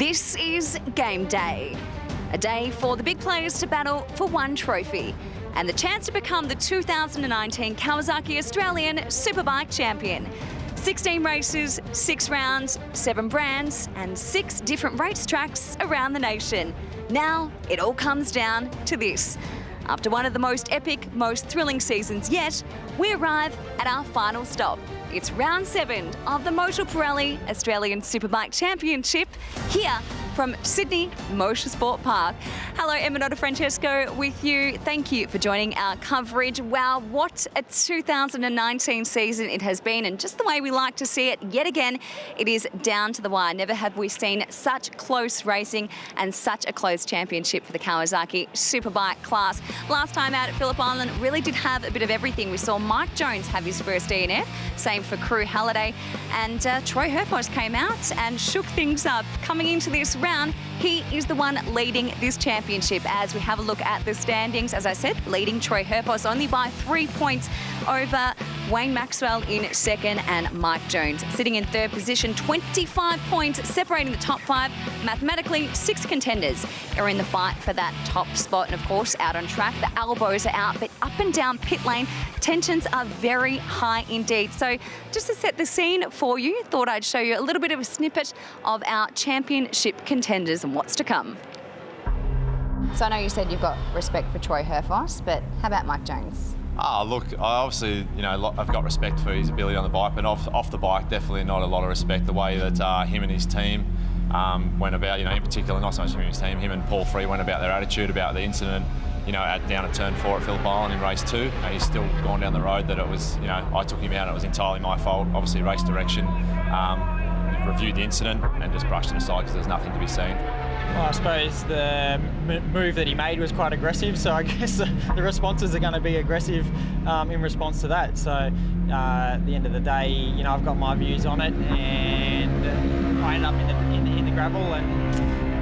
This is game day. A day for the big players to battle for one trophy and the chance to become the 2019 Kawasaki Australian Superbike champion. 16 races, 6 rounds, 7 brands and 6 different racetracks around the nation. Now it all comes down to this. After one of the most epic, most thrilling seasons yet, we arrive at our final stop. It's round 7 of the Motul Pirelli Australian Superbike Championship here from Sydney Motorsport Park. Hello, Emma Francesco with you. Thank you for joining our coverage. Wow, what a 2019 season it has been, and just the way we like to see it, yet again, it is down to the wire. Never have we seen such close racing and such a close championship for the Kawasaki Superbike class. Last time out at Phillip Island really did have a bit of everything. We saw Mike Jones have his first DNF, same for Crew Halliday, and Troy Herfoss came out and shook things up. Coming into this round, he is the one leading this championship. As we have a look at the standings, as I said, leading Troy Herfoss only by 3 points over Wayne Maxwell in second and Mike Jones sitting in third position, 25 points separating the top 5. Mathematically, 6 contenders are in the fight for that top spot. And of course, out on track, the elbows are out, but up and down pit lane, tensions are very high indeed. So just to set the scene for you, thought I'd show you a little bit of a snippet of our championship contenders and what's to come. So I know you said you've got respect for Troy Herfoss, but how about Mike Jones? Look, I obviously, I've got respect for his ability on the bike, but off the bike, definitely not a lot of respect. The way that him and his team went about, in particular, not so much him and his team, him and Paul Free went about their attitude about the incident, down at turn 4 at Phillip Island in race 2. And he's still gone down the road that it was, I took him out, it was entirely my fault. Obviously, race direction, reviewed the incident and just brushed it aside because there's nothing to be seen. Well, I suppose the move that he made was quite aggressive, so I guess the responses are going to be aggressive in response to that. So at the end of the day, I've got my views on it, and I end up in the gravel, and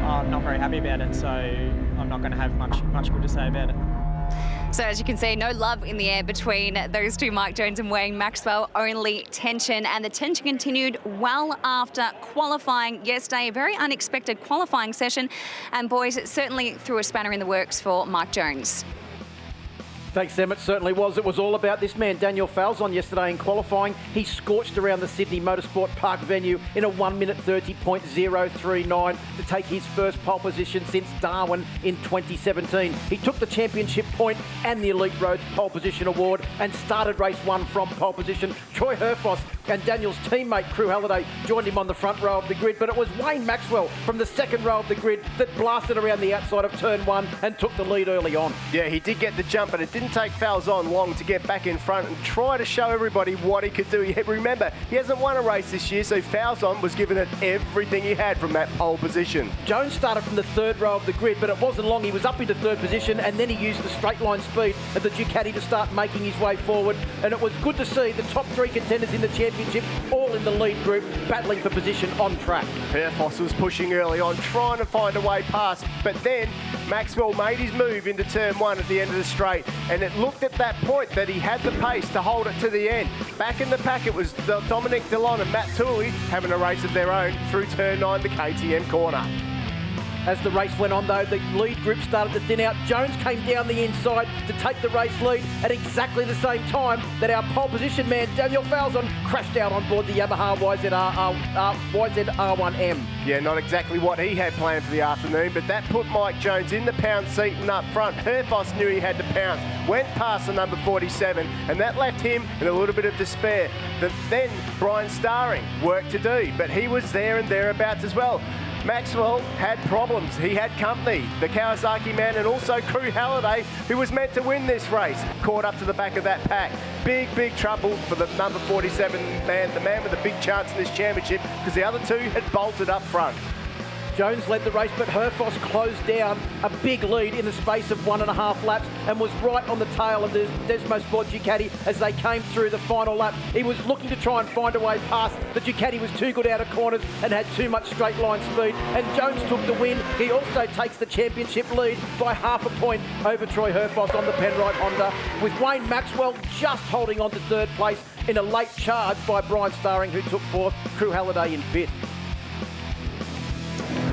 I'm not very happy about it. So I'm not going to have much good to say about it. So as you can see, no love in the air between those two, Mike Jones and Wayne Maxwell, only tension. And the tension continued well after qualifying yesterday, a very unexpected qualifying session. And boys, it certainly threw a spanner in the works for Mike Jones. Thanks, Em. It certainly was. It was all about this man, Daniel Falzon, yesterday in qualifying. He scorched around the Sydney Motorsport Park venue in a 1:30.039 to take his first pole position since Darwin in 2017. He took the championship point and the Elite Roads pole position award and started race 1 from pole position. Troy Herfoss and Daniel's teammate Crew Halliday joined him on the front row of the grid, but it was Wayne Maxwell from the second row of the grid that blasted around the outside of turn 1 and took the lead early on. Yeah, he did get the jump, but it didn't take Falzon long to get back in front and try to show everybody what he could do. Remember, he hasn't won a race this year, so Falzon was giving it everything he had from that pole position. Jones started from the third row of the grid, but it wasn't long. He was up into third position, and then he used the straight line speed of the Ducati to start making his way forward. And it was good to see the top 3 contenders in the championship all in the lead group battling for position on track. Herfoss was pushing early on, trying to find a way past, but then Maxwell made his move into turn 1 at the end of the straight, and it looked at that point that he had the pace to hold it to the end. Back in the pack, it was Dominic Dillon and Matt Tooley having a race of their own through turn 9, the KTM corner. As the race went on, though, the lead group started to thin out. Jones came down the inside to take the race lead at exactly the same time that our pole position man, Daniel Falzon, crashed out on board the Yamaha YZR1M. Yeah, not exactly what he had planned for the afternoon, but that put Mike Jones in the pound seat and up front. Herfoss knew he had to pounce, went past the number 47, and that left him in a little bit of despair. But then Brian Starring worked to do, but he was there and thereabouts as well. Maxwell had problems. He had company, the Kawasaki man, and also Crew Halliday, who was meant to win this race, caught up to the back of that pack. Big trouble for the number 47 man, the man with a big chance in this championship, because the other 2 had bolted up front. Jones led the race, but Herfoss closed down a big lead in the space of 1.5 laps and was right on the tail of the Desmo Sport Ducati as they came through the final lap. He was looking to try and find a way past. The Ducati was too good out of corners and had too much straight line speed, and Jones took the win. He also takes the championship lead by 0.5 point over Troy Herfoss on the Penrite Honda, with Wayne Maxwell just holding on to third place in a late charge by Brian Starring, who took 4th, Crew Halliday in 5th.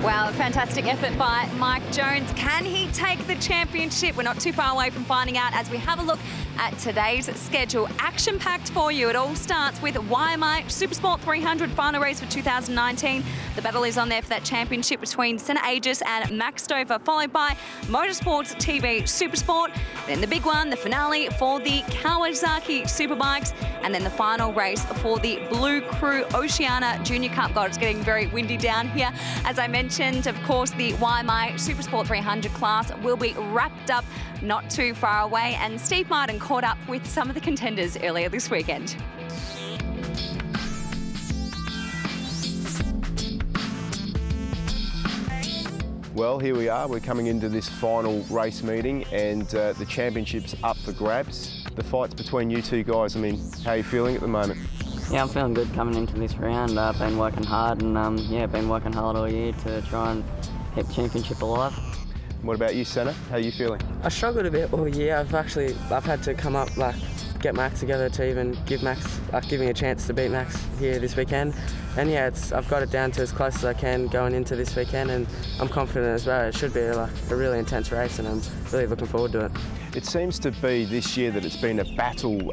Well, fantastic effort by Mike Jones. Can he take the championship? We're not too far away from finding out as we have a look at today's schedule. Action-packed for you. It all starts with YMI Supersport 300 final race for 2019. The battle is on there for that championship between Senna Aegis and Max Stover, followed by Motorsports TV Supersport. Then the big one, the finale for the Kawasaki Superbikes, and then the final race for the Blue Crew Oceania Junior Cup. God, it's getting very windy down here. As I mentioned, of course, the YMI Supersport 300 class will be wrapped up not too far away, and Steve Martin caught up with some of the contenders earlier this weekend. Well, here we are. We're coming into this final race meeting, and the championship's up for grabs. The fight's between you two guys. I mean, how are you feeling at the moment? Yeah, I'm feeling good coming into this round. I've been working hard and been working hard all year to try and keep the championship alive. What about you, Senna? How are you feeling? I struggled a bit all year. I've had to come up, get Max together to even give me a chance to beat Max here this weekend. And yeah, I've got it down to as close as I can going into this weekend, and I'm confident as well. It should be a really intense race, and I'm really looking forward to it. It seems to be this year that it's been a battle.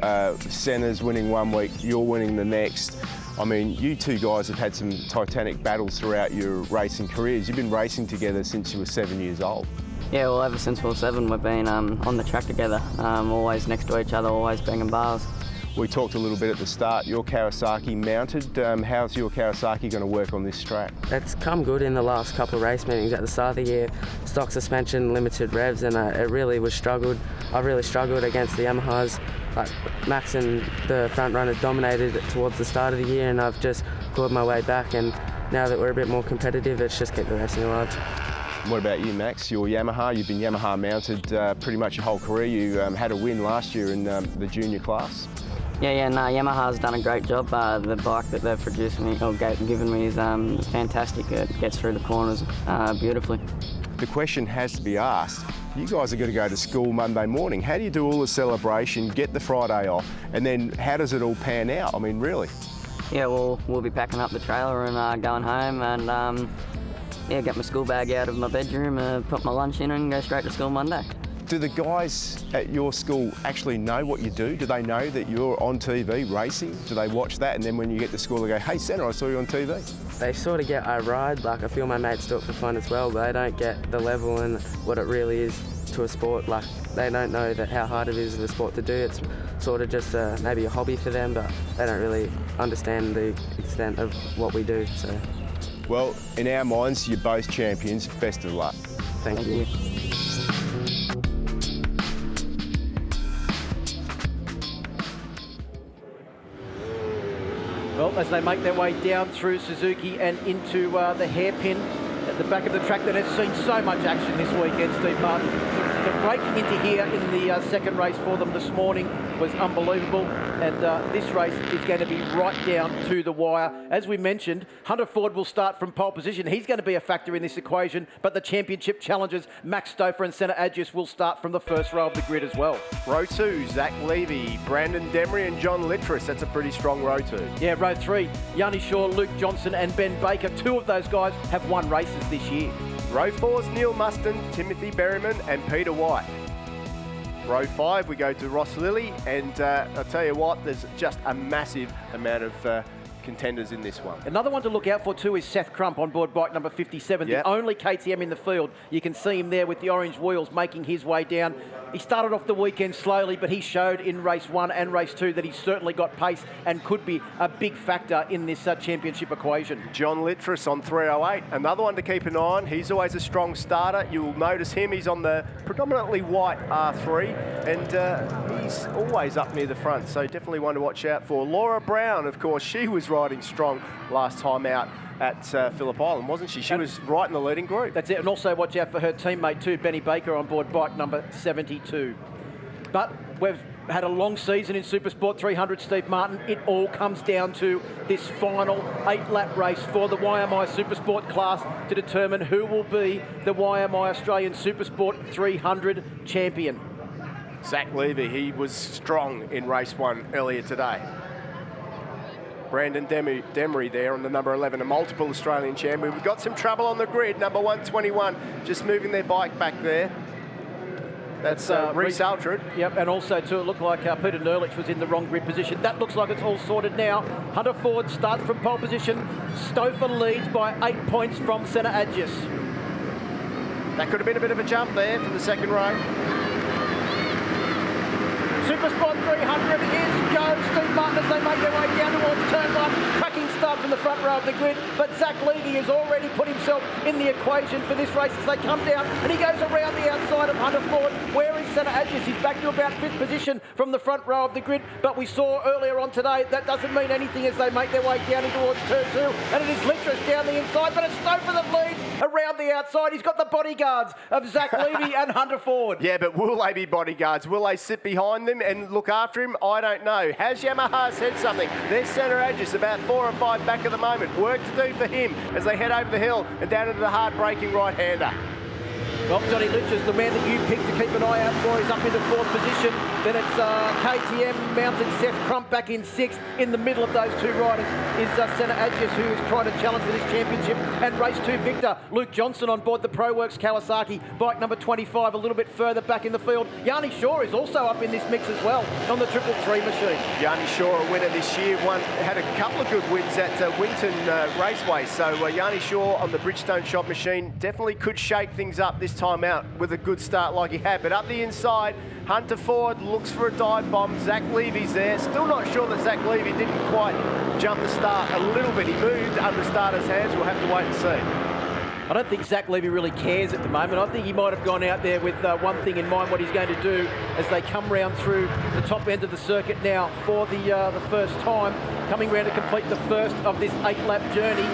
Senna's winning one week, you're winning the next. I mean, you two guys have had some titanic battles throughout your racing careers. You've been racing together since you were 7 years old. Yeah, well, ever since we were 7, we've been on the track together, always next to each other, always banging bars. We talked a little bit at the start. Your Kawasaki mounted. How's your Kawasaki going to work on this track? It's come good in the last couple of race meetings at the start of the year. Stock suspension, limited revs, and it really was struggled. I really struggled against the Yamahas. Max and the front runners dominated towards the start of the year, and I've just clawed my way back. And now that we're a bit more competitive, it's just kept the racing alive. What about you, Max? Your Yamaha, you've been Yamaha mounted pretty much your whole career. You had a win last year in the junior class. Yamaha's done a great job. The bike that they've produced me or given me is fantastic. It gets through the corners beautifully. The question has to be asked. You guys are going to go to school Monday morning. How do you do all the celebration, get the Friday off, and then how does it all pan out? I mean, really? Yeah, we'll be packing up the trailer and going home and get my school bag out of my bedroom, put my lunch in and go straight to school Monday. Do the guys at your school actually know what you do? Do they know that you're on TV racing? Do they watch that, and then when you get to school they go, "Hey Senna, I saw you on TV"? They sort of get I ride, I feel my mates do it for fun as well, but they don't get the level and what it really is to a sport. They don't know how hard it is of a sport to do. It's sort of just maybe a hobby for them, but they don't really understand the extent of what we do. So. Well, in our minds, you're both champions. Best of luck. Thank you. Well, as they make their way down through Suzuki and into the hairpin at the back of the track that has seen so much action this weekend, Steve Martin. The breaking into here in the second race for them this morning was unbelievable, and this race is going to be right down to the wire. As we mentioned, Hunter Ford will start from pole position. He's going to be a factor in this equation, but the championship challengers, Max Stover and Senna Aegis, will start from the first row of the grid as well. Row 2, Zach Levy, Brandon Demery and John Littris. That's a pretty strong row 2. Yeah, row 3, Yanni Shaw, Luke Johnson and Ben Baker. 2 of those guys have won races this year. Row 4's Neil Muston, Timothy Berryman and Peter White. Row 5, we go to Ross Lilly, and I'll tell you what, there's just a massive amount of contenders in this one. Another one to look out for too is Seth Crump on board bike number 57, Yep. the only KTM in the field. You can see him there with the orange wheels making his way down. He started off the weekend slowly, but he showed in race 1 and race 2 that he's certainly got pace and could be a big factor in this championship equation. John Littris on 308, another one to keep an eye on. He's always a strong starter. You'll notice him, he's on the predominantly white R3, and he's always up near the front, so definitely one to watch out for. Laura Brown, of course, she was riding strong last time out at Phillip Island, wasn't she? She was right in the leading group. That's it, and also watch out for her teammate too, Benny Baker on board bike number 72. But we've had a long season in Supersport 300, Steve Martin. It all comes down to this final 8-lap race for the YMI Supersport class to determine who will be the YMI Australian Supersport 300 champion. Zach Levy, he was strong in race 1 earlier today. Brandon Demery there on the number 11, a multiple Australian champion. We've got some trouble on the grid. Number 121 just moving their bike back there. That's Reece Altrud. Yep, and also too, it looked like Peter Nerlich was in the wrong grid position. That looks like it's all sorted now. Hunter Ford starts from pole position. Stouffer leads by 8 points from Senna Agis. That could have been a bit of a jump there from the second row. Supersport 300 is go. Steve Martin as they make their way down towards turn 1. Cracking start from the front row of the grid, but Zach Levy has already put himself in the equation for this race as they come down, and he goes around the outside of Hunter Ford. Where is Senna Agis? He's back to about 5th position from the front row of the grid, but we saw earlier on today that doesn't mean anything as they make their way down towards turn 2, and it is Littress down the inside, but it's Stouffer that leads around the outside. He's got the bodyguards of Zach Levy and Hunter Ford. Yeah, but will they be bodyguards? Will they sit behind them and look after him? I don't know. Has Yamaha said something? There's Senna Agis, about 4 or 5 back at the moment. Work to do for him as they head over the hill and down into the hard-braking right-hander. Well, Johnny Littress, the man that you picked to keep an eye out for, is up into 4th position. Then it's KTM mounted Seth Crump back in 6th. In the middle of those two riders is Senna Agis, who is trying to challenge for this championship. And race 2 victor, Luke Johnson on board the ProWorks Kawasaki, bike number 25, a little bit further back in the field. Yanni Shaw is also up in this mix as well on the 333 machine. Yanni Shaw, a winner this year, had a couple of good wins at Winton Raceway. So Yanni Shaw on the Bridgestone Shop machine definitely could shake things up this time out with a good start like he had. But up the inside, Hunter Ford looks for a dive bomb. Zach Levy's there. Still not sure that Zach Levy didn't quite jump the start a little bit. He moved under starter's hands. We'll have to wait and see. I don't think Zach Levy really cares at the moment. I think he might have gone out there with one thing in mind, what he's going to do as they come round through the top end of the circuit now for the first time, coming round to complete the first of this 8-lap journey.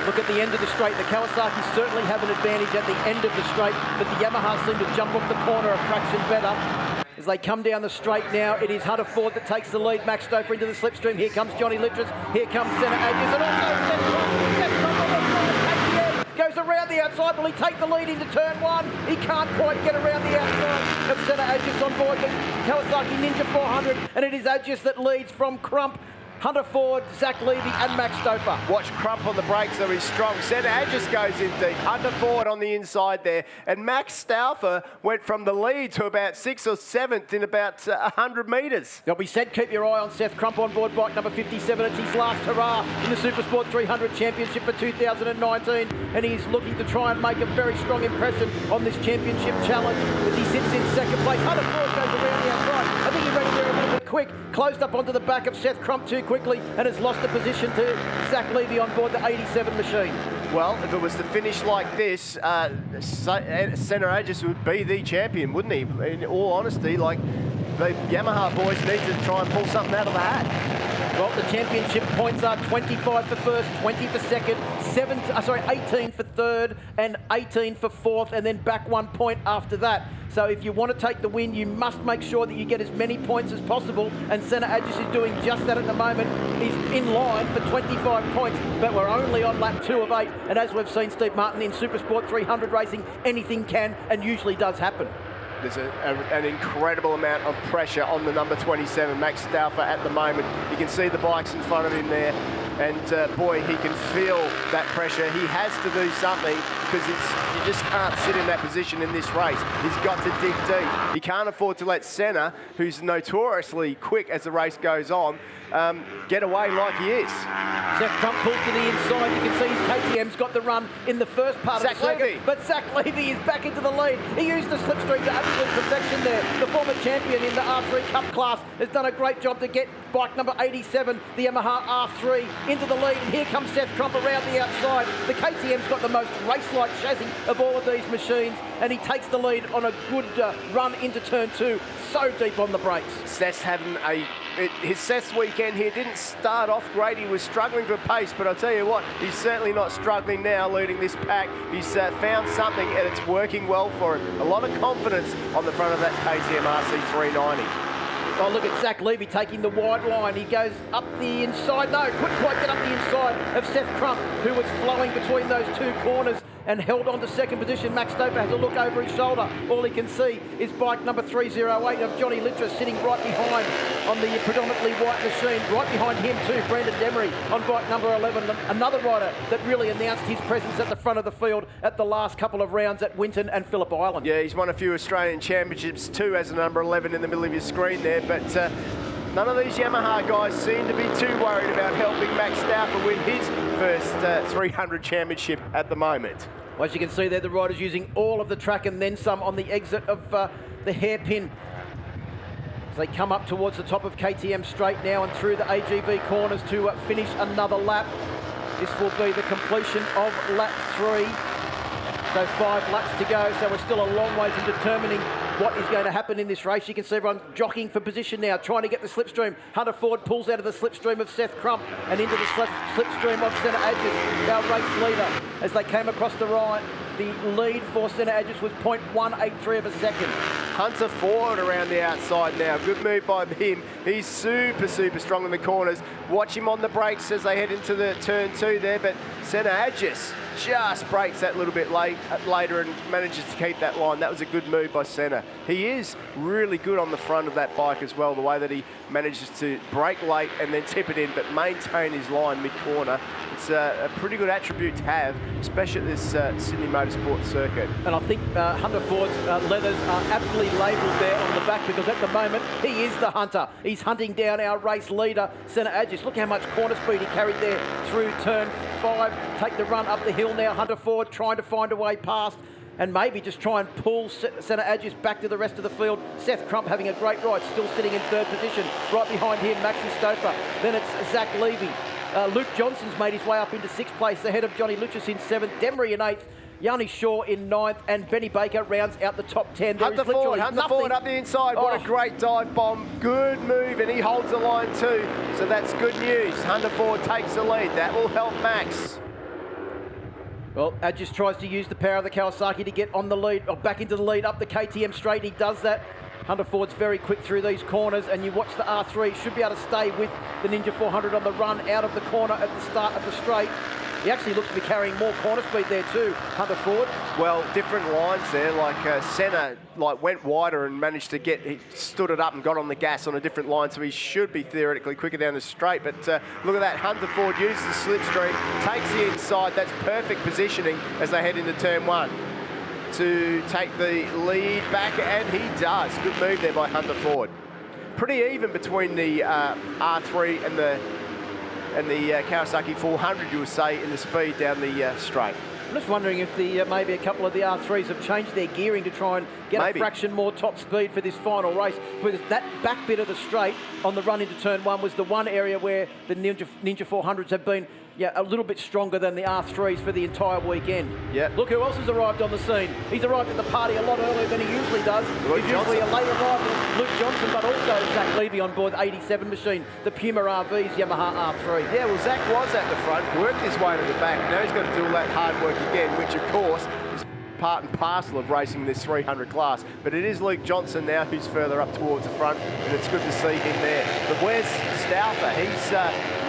Look at the end of the straight. The Kawasaki certainly have an advantage at the end of the straight, but the Yamaha seem to jump off the corner a fraction better. As they come down the straight now, it is Hunter Ford that takes the lead. Max Stouffer into the slipstream. Here comes Johnny Littress. Here comes Senna Agis. And also Seth Crump on the front. Goes around the outside. Will he take the lead into turn 1? He can't quite get around the outside of Senna Agis on board the Kawasaki Ninja 400. And it is Agis that leads from Crump, Hunter Ford, Zach Levy and Max Stouffer. Watch Crump on the brakes, though he's strong. Senna Agis goes in deep. Hunter Ford on the inside there. And Max Stouffer went from the lead to about 6th or 7th in about 100 metres. Now, we said keep your eye on Seth Crump on board bike number 57. It's his last hurrah in the Supersport 300 Championship for 2019. And he's looking to try and make a very strong impression on this championship challenge as he sits in 2nd place. Hunter Ford goes around the outside. I think he ran in there a little bit quick. Closed up onto the back of Seth Crump too quickly and has lost the position to Zach Levy on board the 87 machine. Well, if it was to finish like this, Senna Agis would be the champion, wouldn't he? In all honesty, like, the Yamaha boys need to try and pull something out of the hat. Well, the championship points are 25 for first, 20 for second, 18 for third, and 18 for fourth, and then back 1 point after that. So if you want to take the win, you must make sure that you get as many points as possible, and Senna Agis is doing just that at the moment. He's in line for 25 points, but we're only on lap 2 of 8, and as we've seen Steve Martin in Supersport 300 racing, anything can and usually does happen. There's an incredible amount of pressure on the number 27, Max Stouffer, at the moment. You can see the bikes in front of him there. And boy, he can feel that pressure. He has to do something because you just can't sit in that position in this race. He's got to dig deep. He can't afford to let Senna, who's notoriously quick as the race goes on, get away like he is. Seth Crump pulls to the inside. You can see his KTM's got the run in the first part of the circuit. But Zach Levy is back into the lead. He used the slipstream to absolute perfection there. The former champion in the R3 Cup class has done a great job to get bike number 87, the Yamaha R3, into the lead. And here comes Seth Crump around the outside. The KTM's got the most race-like chassis of all of these machines, and he takes the lead on a good run into turn 2, so deep on the brakes. Seth's having his Seth's weekend here didn't start off great. He was struggling for pace, but I'll tell you what, he's certainly not struggling now leading this pack. He's found something and it's working well for him. A lot of confidence on the front of that KTM RC390. Oh, look at Zach Levy taking the wide line. He goes up the inside. No, couldn't quite get up the inside of Seth Crump, who was flowing between those two corners. and held on to second position. Max Stover has a look over his shoulder. All he can see is bike number 308 of Johnny Littress sitting right behind on the predominantly white machine. Right behind him too, Brandon Demery on bike number 11. Another rider that really announced his presence at the front of the field at the last couple of rounds at Winton and Phillip Island. Yeah, he's won a few Australian championships too as a number 11 in the middle of your screen there, but none of these Yamaha guys seem to be too worried about helping Max Stauffer win his first 300 championship at the moment. Well, as you can see there, the riders using all of the track and then some on the exit of the hairpin. As they come up towards the top of KTM straight now and through the AGV corners to finish another lap. This will be the completion of lap 3. So 5 laps to go, so we're still a long way from determining what is going to happen in this race. You can see everyone jockeying for position now, trying to get the slipstream. Hunter Ford pulls out of the slipstream of Seth Crump and into the slipstream of Senna Agis, our race leader. As they came across the right, the lead for Senna Agis was 0.183 of a second. Hunter Ford around the outside now. Good move by him. He's super strong in the corners. Watch him on the brakes as they head into the turn 2 there, but Senna Agis just breaks that little bit later and manages to keep that line. That was a good move by Senna. He is really good on the front of that bike as well, the way that he manages to brake late and then tip it in, but maintain his line mid-corner. It's a pretty good attribute to have, especially at this Sydney Motorsport circuit. And I think Hunter Ford's leathers are aptly labelled there on the back, because at the moment he is the hunter. He's hunting down our race leader, Senna Agis. Look how much corner speed he carried there through turn 5. Take the run up the hill now. Hunter Ford trying to find a way past and maybe just try and pull Senna Agis back to the rest of the field. Seth Crump having a great ride, still sitting in 3rd position. Right behind him, Maxi Stouffer. Then it's Zach Levy. Luke Johnson's made his way up into 6th place, ahead of Johnny Littress in 7th, Demery in 8th, Yanni Shaw in 9th, and Benny Baker rounds out the top 10. Hunter Ford up the inside. What a great dive bomb. Good move, and he holds the line too. So that's good news. Hunter Ford takes the lead. That will help Max. Well, Agis tries to use the power of the Kawasaki to get on the lead, or back into the lead up the KTM straight. He does that. Hunter Ford's very quick through these corners, and you watch the R3, should be able to stay with the Ninja 400 on the run out of the corner at the start of the straight. He actually looks to be carrying more corner speed there too, Hunter Ford. Well, different lines there, like Senna went wider and managed to he stood it up and got on the gas on a different line, so he should be theoretically quicker down the straight. But look at that, Hunter Ford uses the slipstream, takes the inside. That's perfect positioning as they head into turn 1 to take the lead back, and he does. Good move there by Hunter Ford. Pretty even between the R3 and the Kawasaki 400, you would say, in the speed down the straight. I'm just wondering if maybe a couple of the R3s have changed their gearing to try and get a fraction more top speed for this final race. Because that back bit of the straight on the run into turn 1 was the one area where the Ninja 400s have been a little bit stronger than the R3s for the entire weekend. Yeah. Look who else has arrived on the scene. He's arrived at the party a lot earlier than he usually does. He's usually a late arrival, Luke Johnson, but also Zach Levy on board the 87 machine, the Puma RV's Yamaha R3. Yeah, well, Zach was at the front, worked his way to the back. Now he's got to do all that hard work again, which, of course, is part and parcel of racing this 300 class. But it is Luke Johnson now who's further up towards the front, and it's good to see him there. But where's Stauffer? He's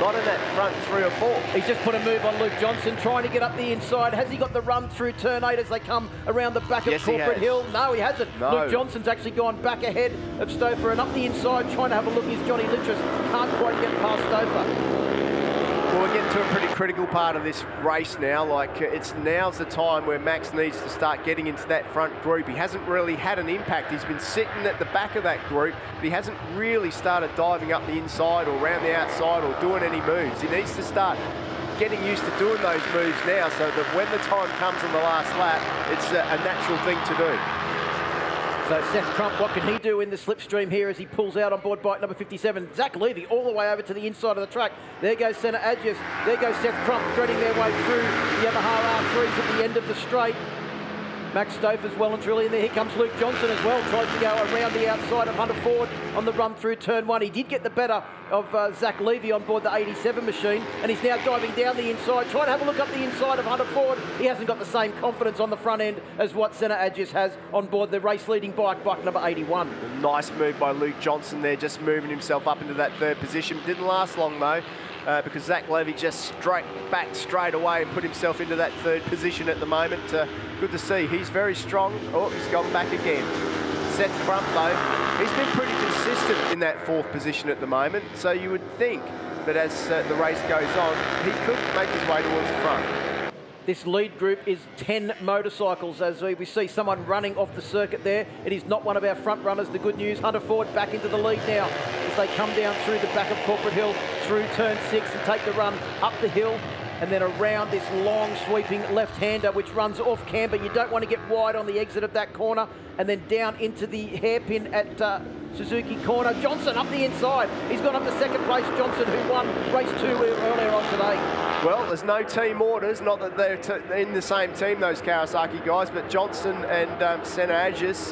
not in that front 3 or 4. He's just put a move on Luke Johnson, trying to get up the inside. Has he got the run through turn 8 as they come around the back of Corporate Hill? No, he hasn't. No. Luke Johnson's actually gone back ahead of Stouffer, and up the inside trying to have a look is Johnny Littress. Can't quite get past Stouffer. Well, we're getting to a pretty critical part of this race now. Now's the time where Max needs to start getting into that front group. He hasn't really had an impact. He's been sitting at the back of that group, but he hasn't really started diving up the inside or around the outside or doing any moves. He needs to start getting used to doing those moves now, so that when the time comes on the last lap, it's a natural thing to do. So Seth Crump, what can he do in the slipstream here as he pulls out on board bike number 57? Zach Levy all the way over to the inside of the track. There goes Senna Agis. There goes Seth Crump threading their way through the Yamaha R3s at the end of the straight. Max Stouffer's well and truly in there. Here comes Luke Johnson as well. Tries to go around the outside of Hunter Ford. on the run through turn 1. He did get the better of Zach Levy on board the 87 machine, and he's now diving down the inside, trying to have a look up the inside of Hunter Ford. He hasn't got the same confidence on the front end as what Senna Agis has on board the race-leading bike number 81. Nice move by Luke Johnson there, just moving himself up into that third position. Didn't last long though, because Zach Levy just straight away and put himself into that third position at the moment. Good to see. He's very strong. Oh, he's gone back again. Seth Crump though, he's been pretty consistent in that fourth position at the moment, so you would think that as the race goes on, he could make his way towards the front. This lead group is 10 motorcycles as we see someone running off the circuit there. It is not one of our front runners. The good news, Hunter Ford back into the lead now as they come down through the back of Corporate Hill, through turn 6 and take the run up the hill and then around this long sweeping left-hander which runs off camber. You don't want to get wide on the exit of that corner, and then down into the hairpin at Suzuki corner. Johnson up the inside. He's gone up to second place. Johnson, who won race 2 earlier on today. Well, there's no team orders, not that they're in the same team, those Kawasaki guys, but Johnson and Senna Agis,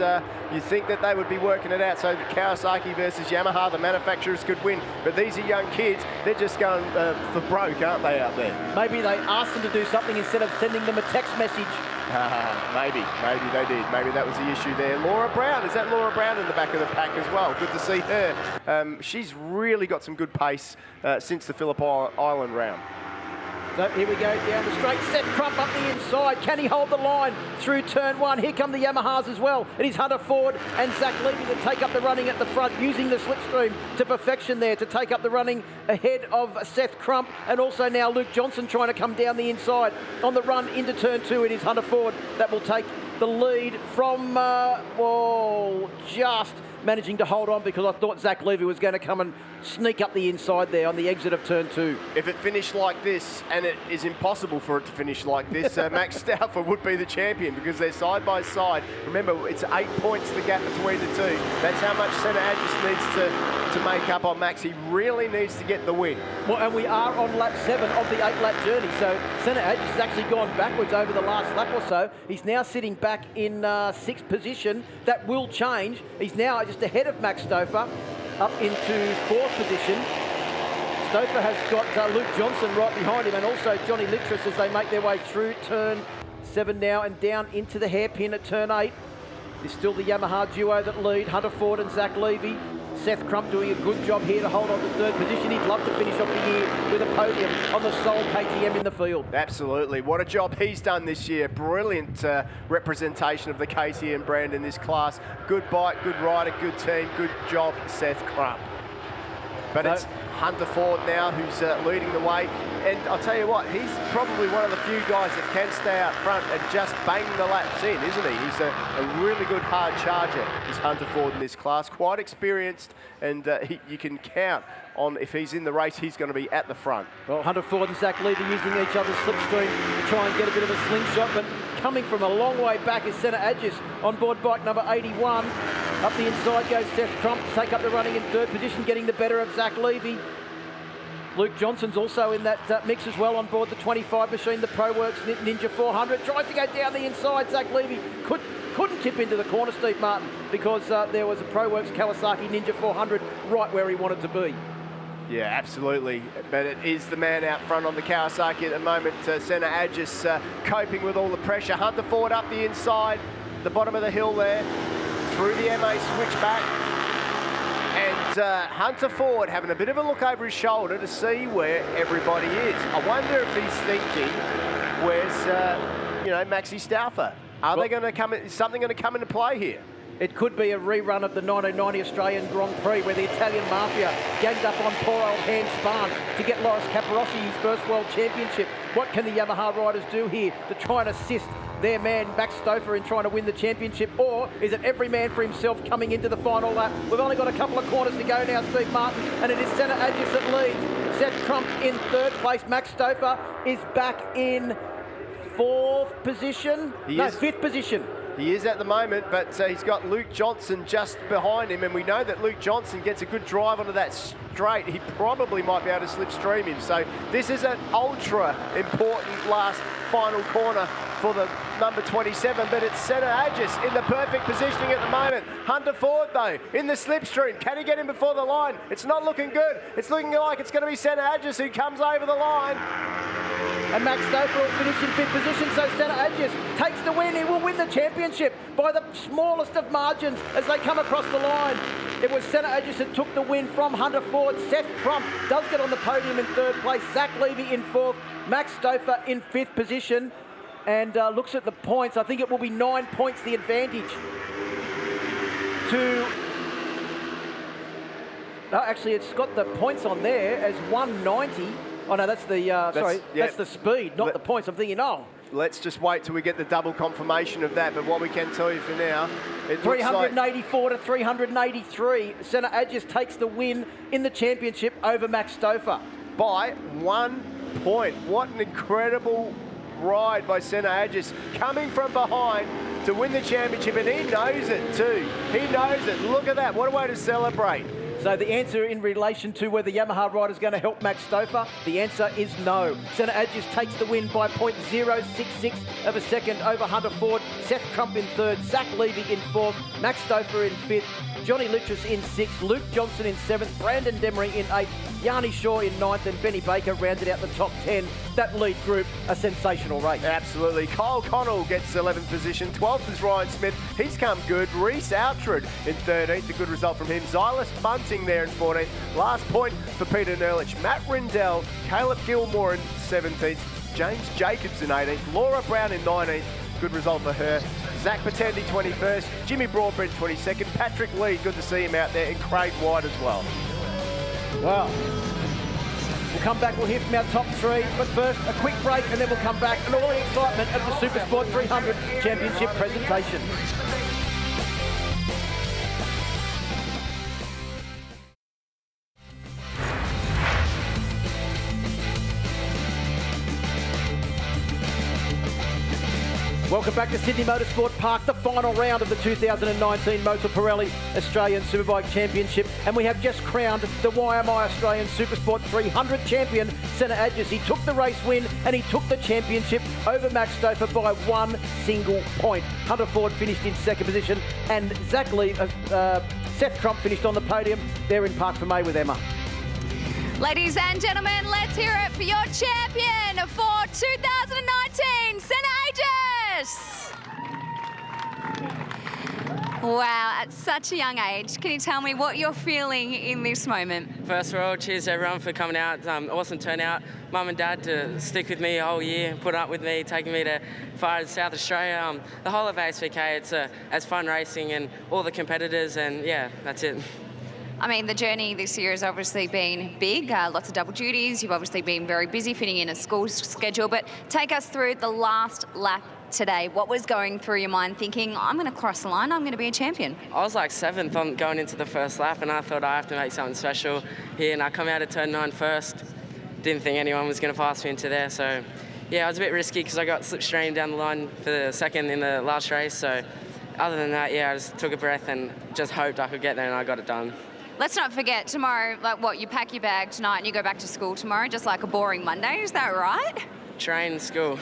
you think that they would be working it out so that Kawasaki versus Yamaha, the manufacturers, could win. But these are young kids, they're just going for broke, aren't they, out there? Maybe they asked them to do something instead of sending them a text message. Maybe they did. Maybe that was the issue there. Laura Brown, is that Laura Brown in the back of the pack as well? Good to see her. She's really got some good pace since the Phillip Island round. So here we go down the straight. Seth Crump up the inside. Can he hold the line through turn 1? Here come the Yamahas as well. It is Hunter Ford and Zach Levy that take up the running at the front, using the slipstream to perfection there to take up the running ahead of Seth Crump, and also now Luke Johnson trying to come down the inside. On the run into turn 2, it is Hunter Ford that will take the lead from, just managing to hold on, because I thought Zach Levy was going to come and sneak up the inside there on the exit of turn 2. If it finished like this, and it is impossible for it to finish like this, Max Stauffer would be the champion, because they're side by side. Remember, it's 8 points the gap between the two. That's how much Senna Agis needs to make up on Max. He really needs to get the win. Well, and we are on lap 7 of the 8-lap journey, so Senna Agis has actually gone backwards over the last lap or so. He's now sitting back in 6th position. That will change. He's now just ahead of Max Stauffer, up into 4th position. Stauffer has got Luke Johnson right behind him, and also Johnny Littress as they make their way through turn 7 now and down into the hairpin at turn 8. It's still the Yamaha duo that lead, Hunter Ford and Zach Levy. Seth Crump doing a good job here to hold on to 3rd position. He'd love to finish off the year with a podium on the sole KTM in the field. Absolutely. What a job he's done this year. Brilliant representation of the KTM brand in this class. Good bike, good rider, good team. Good job, Seth Crump. But it's Hunter Ford now who's leading the way. And I'll tell you what, he's probably one of the few guys that can stay out front and just bang the laps in, isn't he? He's a really good hard charger, is Hunter Ford in this class. Quite experienced, and you can count on, if he's in the race, he's going to be at the front. Well, Hunter Ford and Zach Levy using each other's slipstream to try and get a bit of a slingshot, but coming from a long way back is Senna Agis on board bike number 81. Up the inside goes Seth Crump to take up the running in 3rd position, getting the better of Zach Levy. Luke Johnson's also in that mix as well on board the 25 machine, the ProWorks Ninja 400. Tries to go down the inside. Zach Levy couldn't tip into the corner, Steve Martin, because there was a ProWorks Kawasaki Ninja 400 right where he wanted to be. Yeah, absolutely. But it is the man out front on the Kawasaki at the moment. Senna Agis coping with all the pressure. Hunter Ford up the inside, the bottom of the hill there, through the MA switchback. And Hunter Ford having a bit of a look over his shoulder to see where everybody is. I wonder if he's thinking, where's, Maxi Stauffer? They going to come? Is something going to come into play here? It could be a rerun of the 1990 Australian Grand Prix where the Italian Mafia ganged up on poor old Hans Spahn to get Loris Capirossi his first World Championship. What can the Yamaha riders do here to try and assist their man Max Stauffer in trying to win the championship, or is it every man for himself coming into the final lap? We've only got a couple of corners to go now, Steve Martin, and it is Senna Agis that leads. Seth Crump in 3rd place. Max Stauffer is back in 4th position. Fifth position. He is at the moment, but he's got Luke Johnson just behind him, and we know that Luke Johnson gets a good drive onto that straight. He probably might be able to slipstream him. So this is an ultra important last final corner for the number 27, but it's Senna Agis in the perfect positioning at the moment. Hunter Ford, though, in the slipstream. Can he get him before the line? It's not looking good. It's looking like it's going to be Senna Agis who comes over the line. And Max Stouffer will finish in 5th position, so Senna Agis takes the win. He will win the championship by the smallest of margins as they come across the line. It was Senna Agis that took the win from Hunter Ford. Seth Crump does get on the podium in 3rd place. Zach Levy in 4th. Max Stouffer in 5th position. And looks at the points. I think it will be 9 points the advantage to... No, actually, it's got the points on there as 190. Oh, no, that's the... that's the speed, not the points. I'm thinking, oh... Let's just wait till we get the double confirmation of that. But what we can tell you for now, it 384 to 383. Senna Agis takes the win in the championship over Max Stouffer. By 1 point. What an incredible ride by Senna Agis, coming from behind to win the championship, and he knows it too. He knows it. Look at that. What a way to celebrate. So the answer in relation to whether Yamaha rider is going to help Max Stouffer, the answer is no. Senna Agis takes the win by 0.066 of a second over Hunter Ford. Seth Crump in 3rd, Zach Levy in 4th, Max Stouffer in 5th, Johnny Littress in 6th, Luke Johnson in 7th, Brandon Demery in 8th, Yanni Shaw in 9th, and Benny Baker rounded out the top 10. That lead group, a sensational race. Absolutely. Kyle Connell gets 11th position. 12th is Ryan Smith. He's come good. Reese Outrud in 13th. A good result from him. Xylus Bunting there in 14th. Last point for Peter Nerlich. Matt Rindell, Caleb Gilmore in 17th. James Jacobs in 18th. Laura Brown in 19th. Good result for her. Zach Patendi 21st. Jimmy Broadbent 22nd. Patrick Lee, good to see him out there. And Craig White as well. Wow. We'll come back, we'll hear from our top 3, but first a quick break and then we'll come back and all the excitement of the Supersport 300 Championship presentation. Welcome back to Sydney Motorsport Park, the final round of the 2019 Motor Pirelli Australian Superbike Championship. And we have just crowned the YMI Australian Supersport 300 champion, Senna Agis. He took the race win and he took the championship over Max Stouffer by 1 single point. Hunter Ford finished in 2nd position and Seth Crump finished on the podium. They're in Park for May with Emma. Ladies and gentlemen, let's hear it for your champion for 2019, Senna Agis. Wow, at such a young age, can you tell me what you're feeling in this moment? First of all, cheers to everyone for coming out. Awesome turnout. Mum and Dad to stick with me all year, put up with me, taking me to far to South Australia. The whole of ASVK, it's fun racing and all the competitors, and yeah, that's it. I mean, the journey this year has obviously been big, lots of double duties. You've obviously been very busy fitting in a school schedule, but take us through the last lap today. What was going through your mind thinking, I'm going to cross the line, I'm going to be a champion? I was like 7th on going into the first lap, and I thought I have to make something special here, and I come out of turn 9 first. Didn't think anyone was going to pass me into there, so yeah, it was a bit risky because I got slipstreamed down the line for the second in the last race, so other than that, yeah, I just took a breath and just hoped I could get there, and I got it done. Let's not forget tomorrow, you pack your bag tonight and you go back to school tomorrow, just like a boring Monday, is that right? Train, school.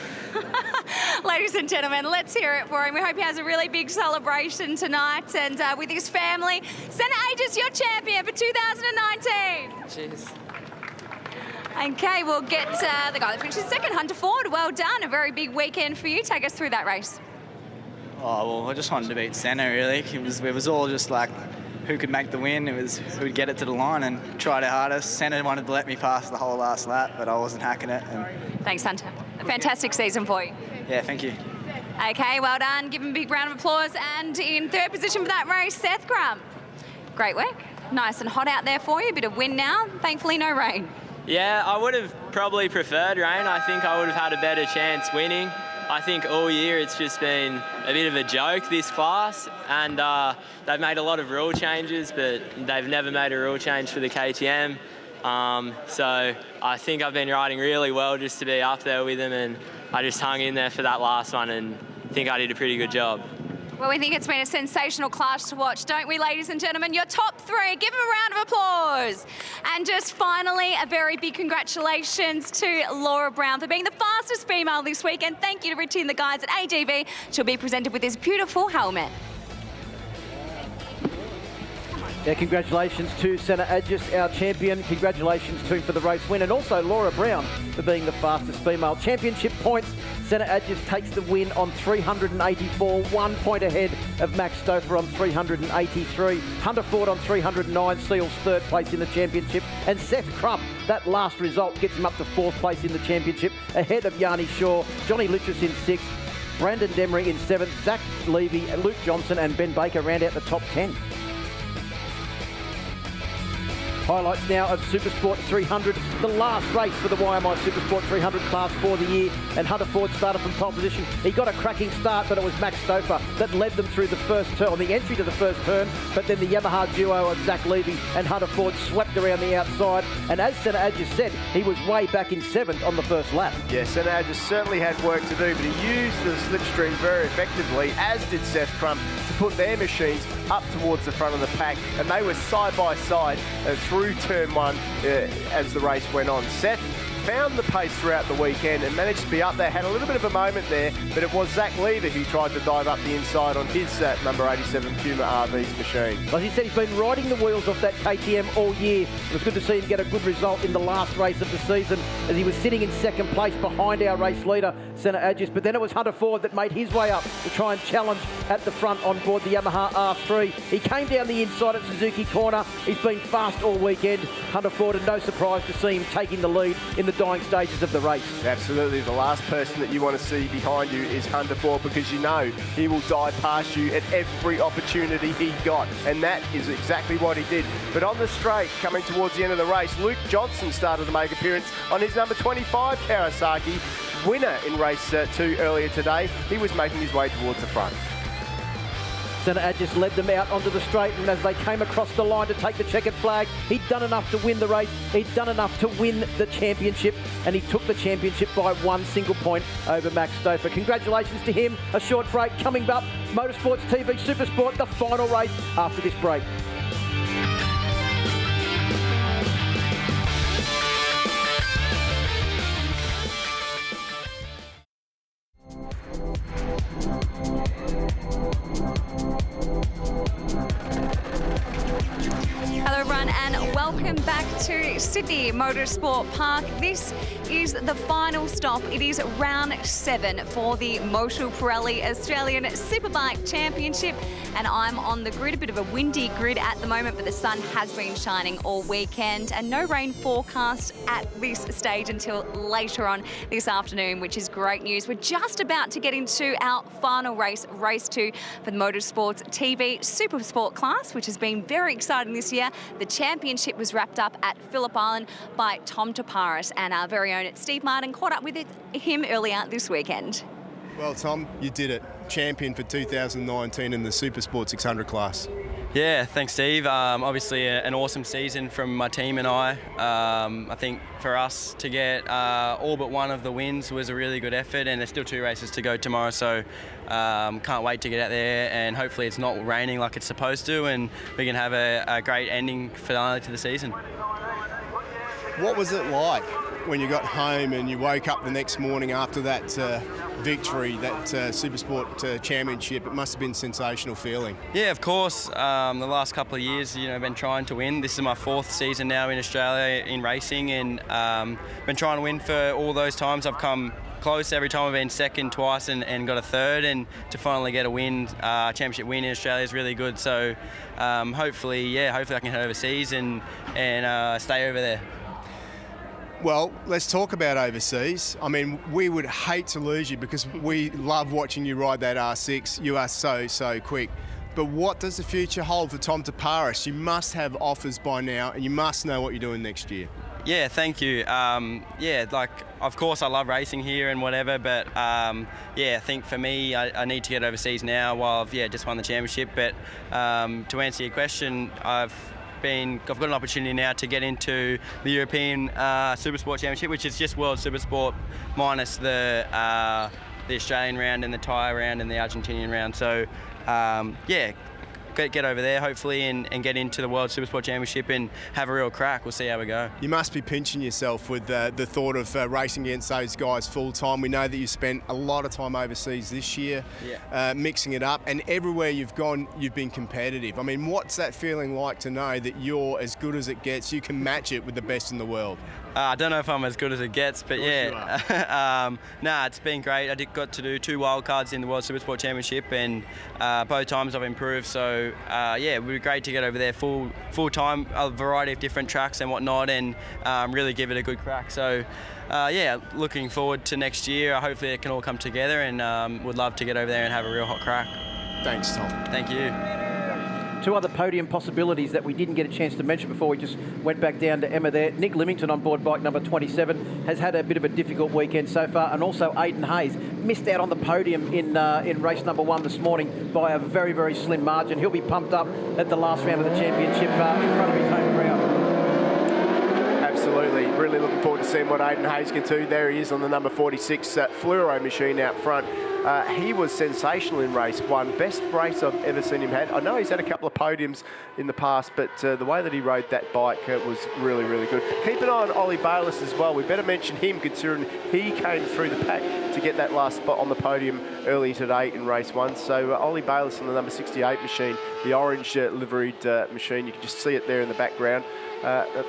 Ladies and gentlemen, let's hear it for him. We hope he has a really big celebration tonight and with his family. Senna Agis, your champion for 2019. Cheers. Okay, we'll get the guy that finished second, Hunter Ford. Well done, a very big weekend for you. Take us through that race. Oh, well, I just wanted to beat Senna, really. It was all just like who could make the win. It was who would get it to the line and tried our hardest. Senna wanted to let me pass the whole last lap, but I wasn't hacking it. Thanks, Hunter. A fantastic season for you. Yeah, thank you. Okay, well done. Give him a big round of applause. And in 3rd position for that race, Seth Crump. Great work. Nice and hot out there for you. Bit of wind now. Thankfully, no rain. Yeah, I would have probably preferred rain. I think I would have had a better chance winning. I think all year it's just been a bit of a joke, this class, and they've made a lot of rule changes, but they've never made a rule change for the KTM. So I think I've been riding really well just to be up there with them, and I just hung in there for that last one and think I did a pretty good job. Well, we think it's been a sensational clash to watch, don't we, ladies and gentlemen? Your top three, give them a round of applause. And just finally, a very big congratulations to Laura Brown for being the fastest female this week. And thank you to Richie and the guys at AGV. She'll be presented with this beautiful helmet. Yeah, congratulations to Senna Agis, our champion. Congratulations to him for the race win, and also Laura Brown for being the fastest female. Championship points, Senna Agis takes the win on 384, 1 point ahead of Max Stouffer on 383. Hunter Ford on 309 seals third place in the championship, and Seth Crump, that last result gets him up to fourth place in the championship, ahead of Yanni Shaw, Johnny Litchis in sixth, Brandon Demery in seventh, Zach Levy, Luke Johnson and Ben Baker round out the top 10. Highlights now of Supersport 300, the last race for the YMI Supersport 300 class for the year, and Hunter Ford started from pole position. He got a cracking start, but it was Max Stouffer that led them through the first turn, on the entry to the first turn, but then the Yamaha duo of Zach Levy and Hunter Ford swept around the outside, and as Senna Agis said, he was way back in seventh on the first lap. Yeah, Senna Agis certainly had work to do, but he used the slipstream very effectively, as did Seth Crump, to put their machines up towards the front of the pack, and they were side by side through turn one as the race went on. Seth found the pace throughout the weekend and managed to be up there, had a little bit of a moment there, but it was Zach Lever who tried to dive up the inside on his number 87 Puma RV's machine. As he said, he's been riding the wheels off that KTM all year. It was good to see him get a good result in the last race of the season, as he was sitting in second place behind our race leader, Senna Agis. But then it was Hunter Ford that made his way up to try and challenge at the front on board the Yamaha R3. He came down the inside at Suzuki Corner. He's been fast all weekend, Hunter Ford, and no surprise to see him taking the lead in the dying stages of the race. Absolutely. The last person that you want to see behind you is Hunter Ford, because you know he will dive past you at every opportunity he got, and that is exactly what he did. But on the straight, coming towards the end of the race, Luke Johnson started to make appearance on his number 25 Kawasaki, winner in race 2 earlier today. He was making his way towards the front. Senna Agis led them out onto the straight, and as they came across the line to take the checkered flag, he'd done enough to win the race, he'd done enough to win the championship, and he took the championship by 1 single point over Max Stouffer. Congratulations to him. A short break coming up. Motorsports TV Supersport, the final race after this break. Welcome back to Sydney Motorsport Park. This is the final stop. It is round 7 for the Motul Pirelli Australian Superbike Championship, and I'm on the grid, a bit of a windy grid at the moment, but the sun has been shining all weekend, and no rain forecast at this stage until later on this afternoon, which is great news. We're just about to get into our final race, race 2 for the Motorsports TV Supersport class, which has been very exciting this year. The championship was wrapped up at Phillip Island by Tom Taparis, and our very own Steve Martin caught up with him earlier this weekend. Well, Tom, you did it. Champion for 2019 in the Supersport 600 class. Yeah, thanks, Steve. Obviously, an awesome season from my team and I. I think for us to get all but one of the wins was a really good effort, and there's still 2 races to go tomorrow, so can't wait to get out there, and hopefully it's not raining like it's supposed to, and we can have a great ending finale to the season. What was it like when you got home and you woke up the next morning after that victory, that Supersport championship? It must have been a sensational feeling. Yeah, of course. The last couple of years, I've been trying to win. This is my 4th season now in Australia in racing, and been trying to win for all those times. I've come close every time. I've been second twice and got a third, and to finally get a win, championship win in Australia is really good. So hopefully I can head overseas and stay over there. Well, let's talk about overseas. I mean, we would hate to lose you because we love watching you ride that R6. You are so quick. But what does the future hold for Tom Taparis? You must have offers by now, and you must know what you're doing next year. Yeah, thank you. Of course I love racing here and whatever, but I think for me, I need to get overseas now while I've just won the championship. But to answer your question, I've got an opportunity now to get into the European Supersport Championship, which is just World Supersport minus the Australian round and the Thai round and the Argentinian round. So yeah, get over there hopefully and get into the World Supersport Championship and have a real crack. We'll see how we go. You must be pinching yourself with the thought of racing against those guys full time. We know that you spent a lot of time overseas this year, mixing it up, and everywhere you've gone, you've been competitive. I mean, what's that feeling like to know that you're as good as it gets? You can match it with the best in the world. I don't know if I'm as good as it gets, but yeah. Nah, it's been great. I got to do 2 wildcards in the World Supersport Championship, and both times I've improved. So yeah, it would be great to get over there full time, a variety of different tracks and whatnot, and really give it a good crack. So yeah, looking forward to next year. Hopefully it can all come together, and would love to get over there and have a real hot crack. Thanks, Tom. Thank you. 2 other podium possibilities that we didn't get a chance to mention before we just went back down to Emma there. Nick Limington on board bike number 27 has had a bit of a difficult weekend so far, and also Aidan Hayes missed out on the podium in race number 1 this morning by a very, very slim margin. He'll be pumped up at the last round of the championship in front of his home crowd. Absolutely. Really looking forward to seeing what Aidan Hayes can do. There he is on the number 46 fluoro machine out front. He was sensational in race 1. Best race I've ever seen him had. I know he's had a couple of podiums in the past, but the way that he rode that bike was really, really good. Keep an eye on Ollie Bayliss as well. We better mention him considering he came through the pack to get that last spot on the podium earlier today in race 1. So Ollie Bayliss on the number 68 machine, the orange liveried machine. You can just see it there in the background.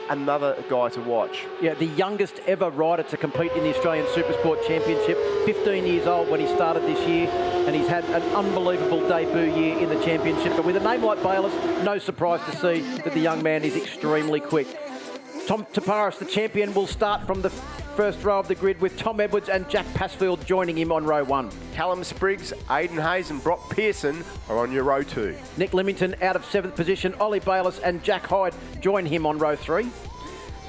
Another guy to watch. Yeah, the youngest ever rider to compete in the Australian Supersport Championship. 15 years old when he started this year, and he's had an unbelievable debut year in the championship. But with a name like Bayliss, no surprise to see that the young man is extremely quick. Tom Taparis, the champion, will start from the first row of the grid with Tom Edwards and Jack Passfield joining him on row 1. Callum Spriggs, Aidan Hayes and Brock Pearson are on your row 2. Nick Limington out of 7th position. Ollie Bayliss and Jack Hyde join him on row 3.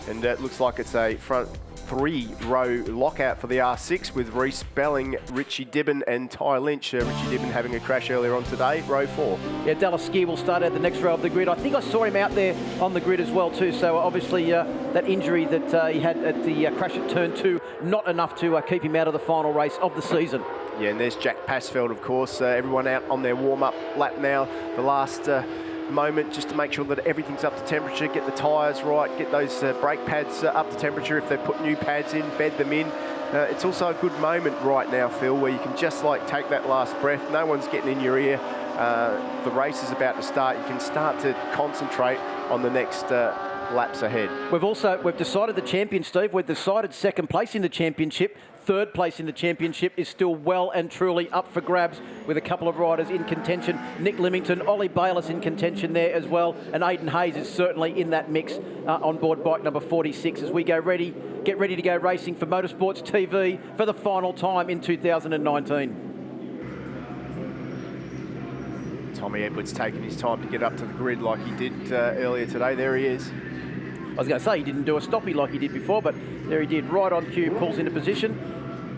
And it looks like it's a front 3-row lockout for the R6 with Reece Belling, Richie Dibben and Ty Lynch. Richie Dibben having a crash earlier on today, row 4. Yeah, Dallas Ski will start out the next row of the grid. I think I saw him out there on the grid as well too, so obviously that injury that he had at the crash at turn 2, not enough to keep him out of the final race of the season. Yeah, and there's Jack Passfield, of course. Everyone out on their warm-up lap now. The last moment just to make sure that everything's up to temperature, get the tyres right, get those brake pads up to temperature. If they've put new pads in, bed them in. It's also a good moment right now, Phil, where you can just like take that last breath. No one's getting in your ear. The race is about to start. You can start to concentrate on the next laps ahead. We've decided the champion, Steve. We've decided 2nd place in the championship. 3rd place in the championship is still well and truly up for grabs with a couple of riders in contention. Nick Limington, Ollie Bayliss in contention there as well, and Aidan Hayes is certainly in that mix on board bike number 46 as we get ready to go racing for Motorsports TV for the final time in 2019. Tommy Edwards taking his time to get up to the grid like he did earlier today. There he is. I was going to say he didn't do a stoppie like he did before, but there he did, right on cue, pulls into position.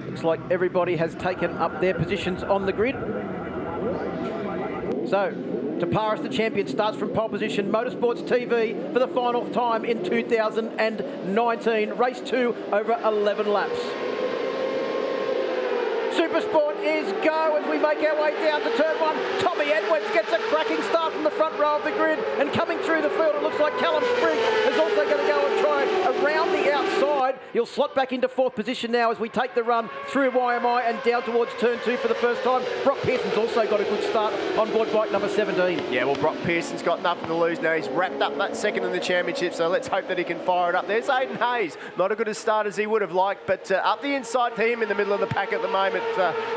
Looks like everybody has taken up their positions on the grid. So, Taparis, the champion, starts from pole position. Motorsports TV for the final time in 2019. Race 2 over 11 laps. Supersport is go as we make our way down to turn 1. Tommy Edwards gets a cracking start from the front row of the grid, and coming through the field it looks like Callum Spriggs is also going to go and try around the outside. He'll slot back into 4th position now as we take the run through YMI and down towards turn 2 for the first time. Brock Pearson's also got a good start on board bike number 17. Yeah, well, Brock Pearson's got nothing to lose now. He's wrapped up that 2nd in the championship, so let's hope that he can fire it up. There's Aidan Hayes. Not as good a start as he would have liked, but up the inside for him in the middle of the pack at the moment,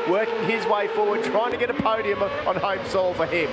working his way forward, trying to get a podium on home soil for him.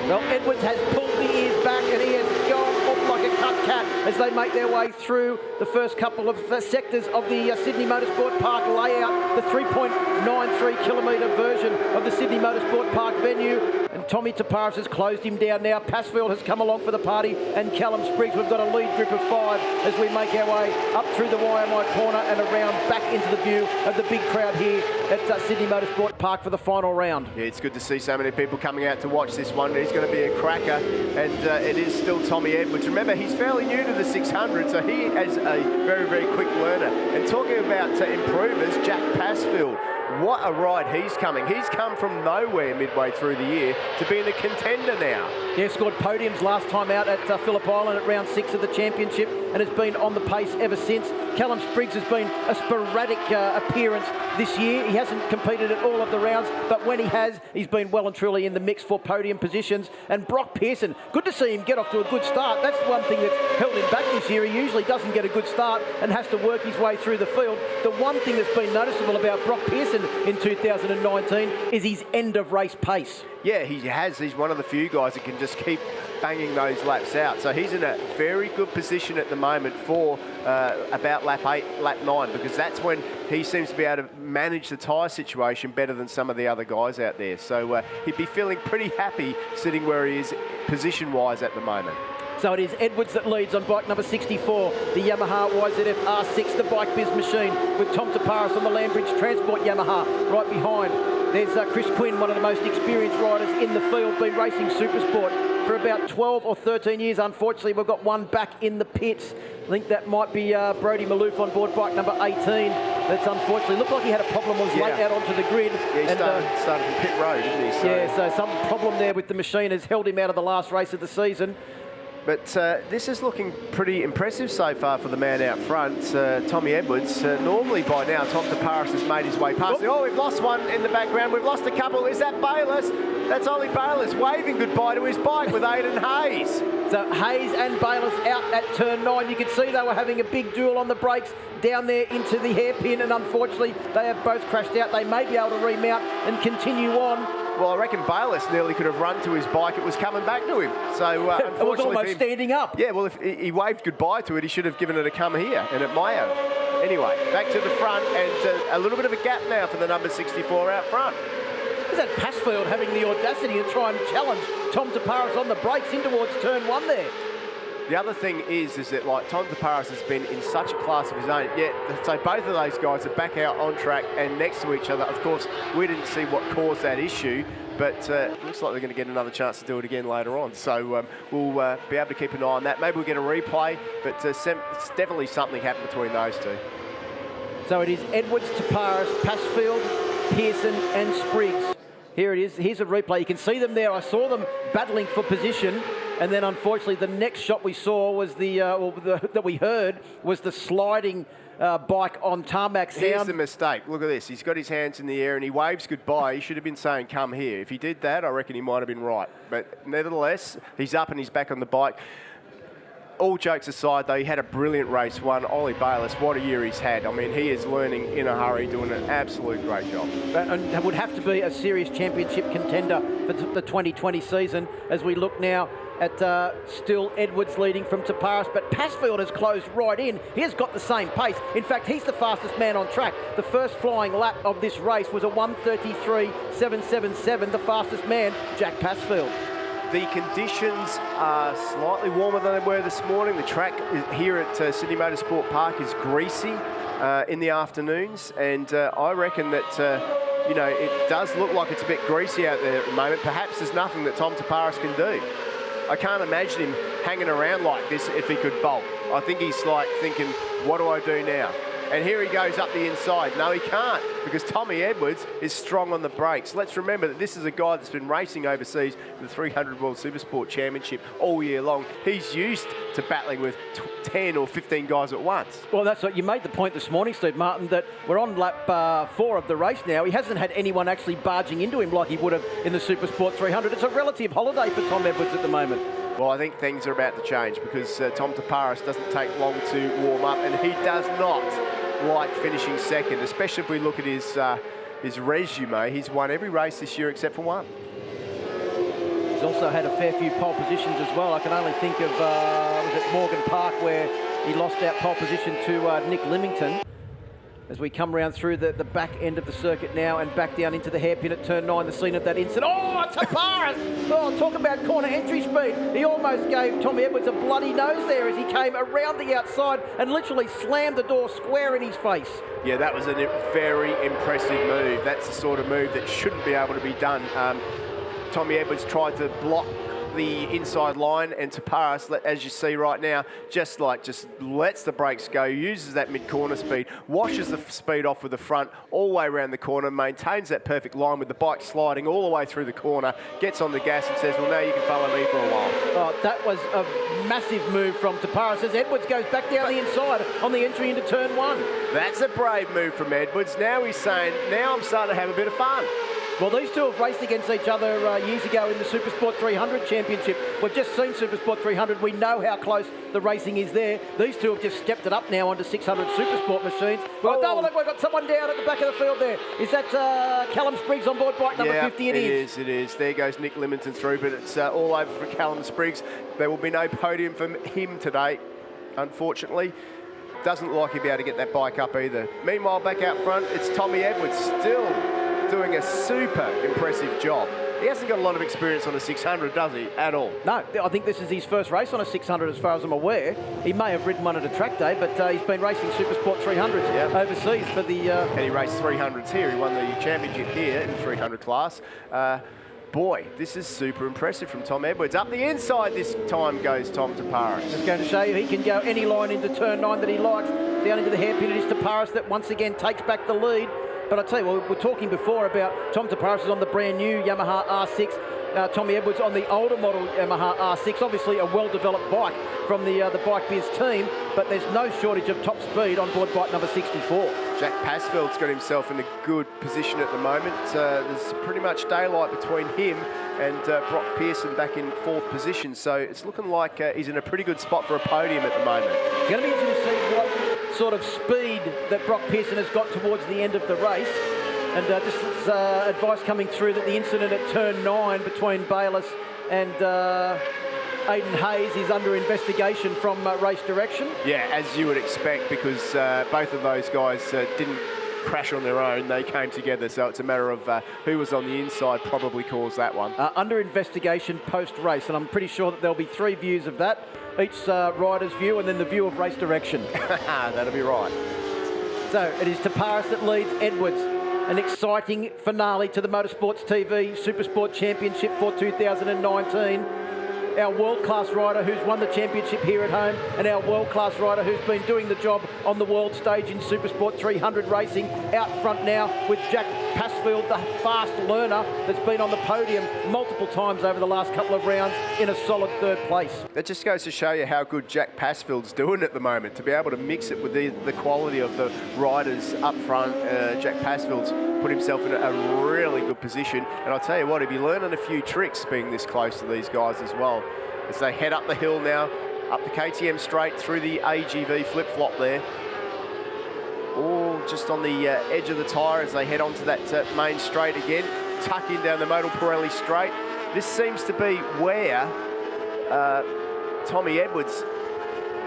Well, Edwards has pulled the ears back and he has gone off like a cut cat as they make their way through the first couple of sectors of the Sydney Motorsport Park layout, the 3.93 kilometre version of the Sydney Motorsport Park venue. And Tommy Taparis has closed him down now. Passfield has come along for the party, and Callum Spriggs. We've got a lead group of 5 as we make our way up through the YMI corner and around back into the view of the big crowd here at Sydney Motorsport Park for the final round. Yeah, it's good to see so many people coming out to watch this one. He's going to be a cracker, and it is still Tommy Edwards. Remember, he's fairly new to the 600, so he is a very, very quick learner. And talking about improvers, Jack Passfield what a ride he's coming. He's come from nowhere midway through the year to being a contender now. Yeah, scored podiums last time out at Phillip Island at round 6 of the championship and has been on the pace ever since. Callum Spriggs has been a sporadic appearance this year. He hasn't competed at all of the rounds, but when he has, he's been well and truly in the mix for podium positions. And Brock Pearson, good to see him get off to a good start. That's one thing that's held him back this year. He usually doesn't get a good start and has to work his way through the field. The one thing that's been noticeable about Brock Pearson in 2019 is his end of race pace. Yeah, he has. He's one of the few guys that can just keep banging those laps out. So he's in a very good position at the moment for about lap 8, lap 9, because that's when he seems to be able to manage the tyre situation better than some of the other guys out there. So he'd be feeling pretty happy sitting where he is position-wise at the moment. So it is Edwards that leads on bike number 64, the Yamaha YZF R6, the Bike Biz machine, with Tom Taparis on the Landbridge Transport Yamaha right behind. There's Chris Quinn, one of the most experienced riders in the field, been racing Supersport for about 12 or 13 years. Unfortunately, we've got one back in the pits. I think that might be Brody Maloof on board bike number 18. That's unfortunately looked like he had a problem, was late out onto the grid. Yeah, he started from pit road, didn't he? So. Yeah, so some problem there with the machine has held him out of the last race of the season. But this is looking pretty impressive so far for the man out front, Tommy Edwards. Normally by now, Tom Taparis has made his way past. Oh, we've lost one in the background. We've lost a couple. Is that Bayliss? That's Ollie Bayliss waving goodbye to his bike with Aidan Hayes. So Hayes and Bayliss out at turn 9. You could see they were having a big duel on the brakes down there into the hairpin, and unfortunately they have both crashed out. They may be able to remount and continue on. Well, I reckon Bayliss nearly could have run to his bike. It was coming back to him. So unfortunately, it was almost standing up. Yeah, well, if he waved goodbye to it, he should have given it a come here, and it may have. Anyway, back to the front, and a little bit of a gap now for the number 64 out front. Is that Passfield having the audacity to try and challenge Tom Taparis on the brakes in towards turn 1 there? The other thing is that like Tom Taparis has been in such a class of his own. Yeah, so both of those guys are back out on track and next to each other. Of course, we didn't see what caused that issue, but looks like they're going to get another chance to do it again later on. So we'll be able to keep an eye on that. Maybe we'll get a replay, but it's definitely something happened between those two. So it is Edwards, Taparis, Passfield, Pearson and Spriggs. Here it is. Here's a replay. You can see them there. I saw them battling for position. And then, unfortunately, the next shot we saw was that we heard was the sliding bike on tarmac sound. Here's the mistake. Look at this. He's got his hands in the air and he waves goodbye. He should have been saying, come here. If he did that, I reckon he might have been right. But nevertheless, he's up and he's back on the bike. All jokes aside, though, he had a brilliant race one. Ollie Bayliss, what a year he's had. I mean, he is learning in a hurry, doing an absolute great job. And would have to be a serious championship contender for the 2020 season as we look now at still Edwards leading from Taparis, but Passfield has closed right in. He has got the same pace. In fact, he's the fastest man on track. The first flying lap of this race was a 1:33.777. The fastest man, Jack Passfield. The conditions are slightly warmer than they were this morning. The track here at Sydney Motorsport Park is greasy in the afternoons, and I reckon that it does look like it's a bit greasy out there at the moment. Perhaps there's nothing that Tom Taparis can do. I can't imagine him hanging around like this if he could bolt. I think he's like thinking, what do I do now? And here he goes up the inside. No, he can't, because Tommy Edwards is strong on the brakes. Let's remember that this is a guy that's been racing overseas in the 300 World Supersport Championship all year long. He's used to battling with 10 or 15 guys at once. Well, that's what you made the point this morning, Steve Martin, that we're on lap 4 of the race now. He hasn't had anyone actually barging into him like he would have in the Supersport 300. It's a relative holiday for Tom Edwards at the moment. Well, I think things are about to change because Tom Taparis doesn't take long to warm up, and he does not like finishing second, especially if we look at his resume. He's won every race this year except for one. He's also had a fair few pole positions as well. I can only think of was it Morgan Park where he lost out pole position to Nick Limington. As we come round through the back end of the circuit now and back down into the hairpin at turn 9, the scene of that incident. Oh, Taparis! Oh, talk about corner entry speed. He almost gave Tommy Edwards a bloody nose there as he came around the outside and literally slammed the door square in his face. Yeah, that was a very impressive move. That's the sort of move that shouldn't be able to be done. Tommy Edwards tried to block the inside line, and Taparis, as you see right now, just lets the brakes go, uses that mid-corner speed, washes the speed off with the front all the way around the corner, maintains that perfect line with the bike sliding all the way through the corner, gets on the gas and says, well, now you can follow me for a while. Oh, that was a massive move from Taparis as Edwards goes back down the inside on the entry into turn 1. That's a brave move from Edwards. Now he's saying, now I'm starting to have a bit of fun. Well, these two have raced against each other years ago in the Supersport 300 Championship. We've just seen Supersport 300. We know how close the racing is there. These two have just stepped it up now onto 600 Supersport machines. We've got someone down at the back of the field there. Is that Callum Spriggs on board bike number 50? It is. There goes Nick Limington through, but it's all over for Callum Spriggs. There will be no podium for him today, unfortunately. Doesn't look like he'll be able to get that bike up either. Meanwhile, back out front, it's Tommy Edwards still doing a super impressive job. He hasn't got a lot of experience on a 600, does he, at all? No, I think this is his first race on a 600 as far as I'm aware. He may have ridden one at a track day, but he's been racing Supersport 300s overseas for the... And he raced 300s here. He won the championship here in the 300 class. Boy, this is super impressive from Tom Edwards. Up the inside this time goes Tom Taparis. Just going to show you he can go any line into turn 9 that he likes. Down into the hairpin, it is Taparis that once again takes back the lead. But I tell you, we're talking before about Tom Taparis is on the brand new Yamaha R6. Tommy Edwards on the older model Yamaha R6. Obviously a well-developed bike from the Bike Biz team, but there's no shortage of top speed on board bike number 64. Jack Passfield's got himself in a good position at the moment. There's pretty much daylight between him and Brock Pearson back in 4th position. So it's looking like he's in a pretty good spot for a podium at the moment. It's going to be interesting to see what sort of speed that Brock Pearson has got towards the end of the race. And just advice coming through that the incident at turn 9 between Bayliss and Aidan Hayes is under investigation from Race Direction. Yeah, as you would expect, because both of those guys didn't crash on their own. They came together, so it's a matter of who was on the inside probably caused that one. Under investigation post-race, and I'm pretty sure that there'll be 3 views of that. Each rider's view and then the view of Race Direction. That'll be right. So it is Taparis that leads Edwards. An exciting finale to the Motorsports TV Supersport Championship for 2019. Our world-class rider who's won the championship here at home, and our world-class rider who's been doing the job on the world stage in Supersport 300 racing out front now with Jack Passfield, the fast learner that's been on the podium multiple times over the last couple of rounds in a solid 3rd place. That just goes to show you how good Jack Passfield's doing at the moment, to be able to mix it with the quality of the riders up front. Jack Passfield's put himself in a really good position, and I'll tell you what, he'll be learning a few tricks being this close to these guys as well. As they head up the hill now, up the KTM straight through the AGV flip-flop there. All just on the edge of the tyre as they head onto that main straight again. Tuck in down the Model Pirelli straight. This seems to be where Tommy Edwards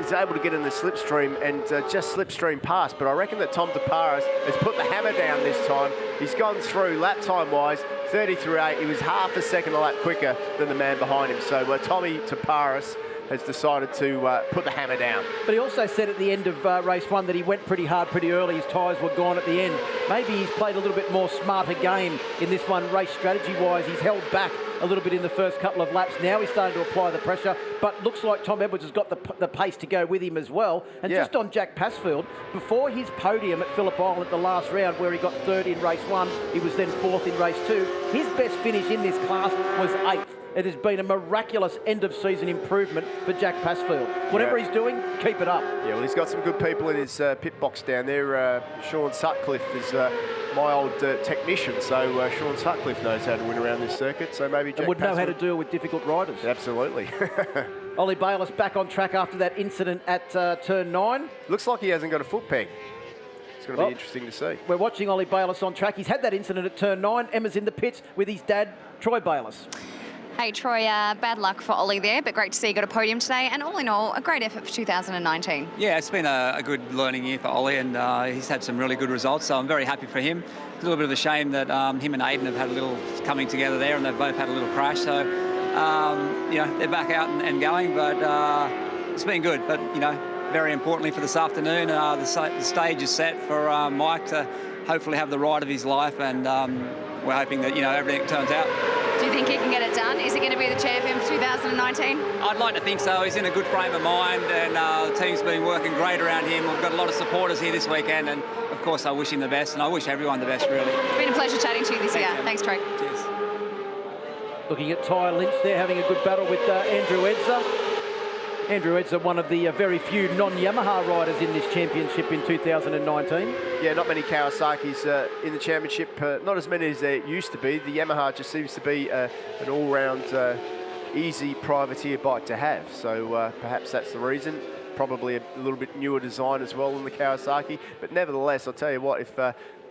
is able to get in the slipstream and just slipstream past. But I reckon that Tom Taparis has put the hammer down this time. He's gone through lap time-wise, 33.8. He was half a second a lap quicker than the man behind him. So Tommy Taparis has decided to put the hammer down. But he also said at the end of race 1 that he went pretty hard pretty early. His tyres were gone at the end. Maybe he's played a little bit more smarter game in this one race strategy-wise. He's held back a little bit in the first couple of laps. Now he's starting to apply the pressure, but looks like Tom Edwards has got the pace to go with him as well. And just on Jack Passfield, before his podium at Phillip Island at the last round where he got 3rd in race 1, he was then 4th in race 2. His best finish in this class was 8th. It has been a miraculous end-of-season improvement for Jack Passfield. Whatever he's doing, keep it up. Yeah, well, he's got some good people in his pit box down there. Sean Sutcliffe is my old technician, so Sean Sutcliffe knows how to win around this circuit, so maybe Jack would know how to deal with difficult riders. Absolutely. Ollie Bayliss back on track after that incident at turn 9. Looks like he hasn't got a foot peg. It's going to be interesting to see. We're watching Ollie Bayliss on track. He's had that incident at turn 9. Emma's in the pits with his dad, Troy Bayliss. Hey, Troy, bad luck for Ollie there, but great to see you got a podium today, and all in all, a great effort for 2019. Yeah, it's been a good learning year for Ollie, and he's had some really good results, so I'm very happy for him. It's a little bit of a shame that him and Aidan have had a little coming together there, and they've both had a little crash, so, they're back out and going, but it's been good. But, very importantly for this afternoon, the stage is set for Mike to hopefully have the ride of his life, and we're hoping that, everything turns out. Do you think he can get it done? Is he going to be the champion for 2019? I'd like to think so. He's in a good frame of mind, and the team's been working great around him. We've got a lot of supporters here this weekend, and of course I wish him the best, and I wish everyone the best, really. It's been a pleasure chatting to you this year. Thanks, Troy. Cheers. Looking at Ty Lynch there, having a good battle with Andrew Edser. Andrew Edser, one of the very few non-Yamaha riders in this championship in 2019. Yeah, not many Kawasaki's in the championship. Not as many as there used to be. The Yamaha just seems to be an all-round easy privateer bike to have. So perhaps that's the reason. Probably a little bit newer design as well than the Kawasaki. But nevertheless, I'll tell you what, if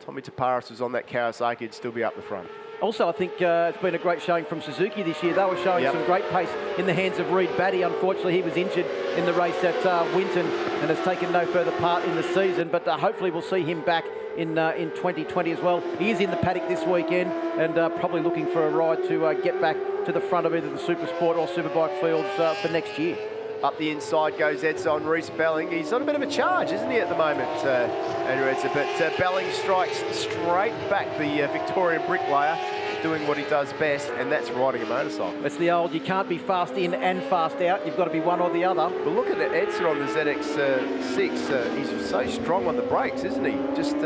Tommy Taparis was on that Kawasaki, he'd still be up the front. Also, I think it's been a great showing from Suzuki this year. They were showing some great pace in the hands of Reid Batty. Unfortunately, he was injured in the race at Winton and has taken no further part in the season. But hopefully we'll see him back in 2020 as well. He is in the paddock this weekend and probably looking for a ride to get back to the front of either the Supersport or Superbike fields for next year. Up the inside goes Edser on Reece Belling. He's on a bit of a charge, isn't he, at the moment, Andrew Edser? But Belling strikes straight back the Victorian bricklayer, doing what he does best, and that's riding a motorcycle. It's the old, you can't be fast in and fast out. You've got to be one or the other. Well, look at Edser on the ZX6. He's so strong on the brakes, isn't he? Just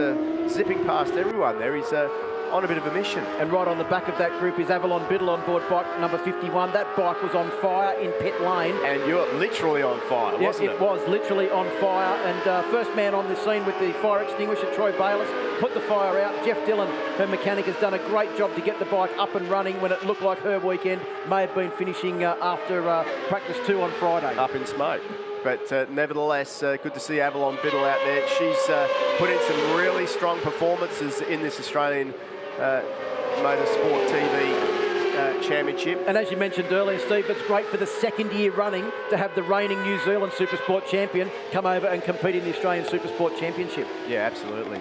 zipping past everyone there. He's on a bit of a mission. And right on the back of that group is Avalon Biddle on board bike number 51. That bike was on fire in pit lane. And you're literally on fire, wasn't it? It was literally on fire. And first man on the scene with the fire extinguisher, Troy Bayliss, put the fire out. Jeff Dillon, her mechanic, has done a great job to get the bike up and running when it looked like her weekend may have been finishing after practice 2 on Friday. Up in smoke. But nevertheless, good to see Avalon Biddle out there. She's put in some really strong performances in this Australian Motorsport TV Championship. And as you mentioned earlier, Steve, it's great for the second year running to have the reigning New Zealand Supersport champion come over and compete in the Australian Supersport Championship. Yeah, absolutely.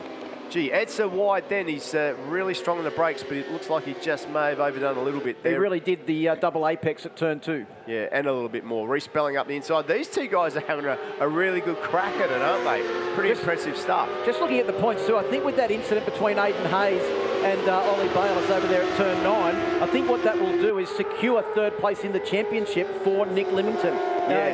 Gee, Edser wide then. He's really strong on the brakes, but it looks like he just may have overdone a little bit there. He really did the double apex at turn 2. Yeah, and a little bit more. Reece Belling up the inside. These two guys are having a really good crack at it, aren't they? Pretty impressive stuff. Just looking at the points too, I think with that incident between Aidan Hayes and Ollie Bayliss over there at turn 9, I think what that will do is secure third place in the championship for Nick Limington.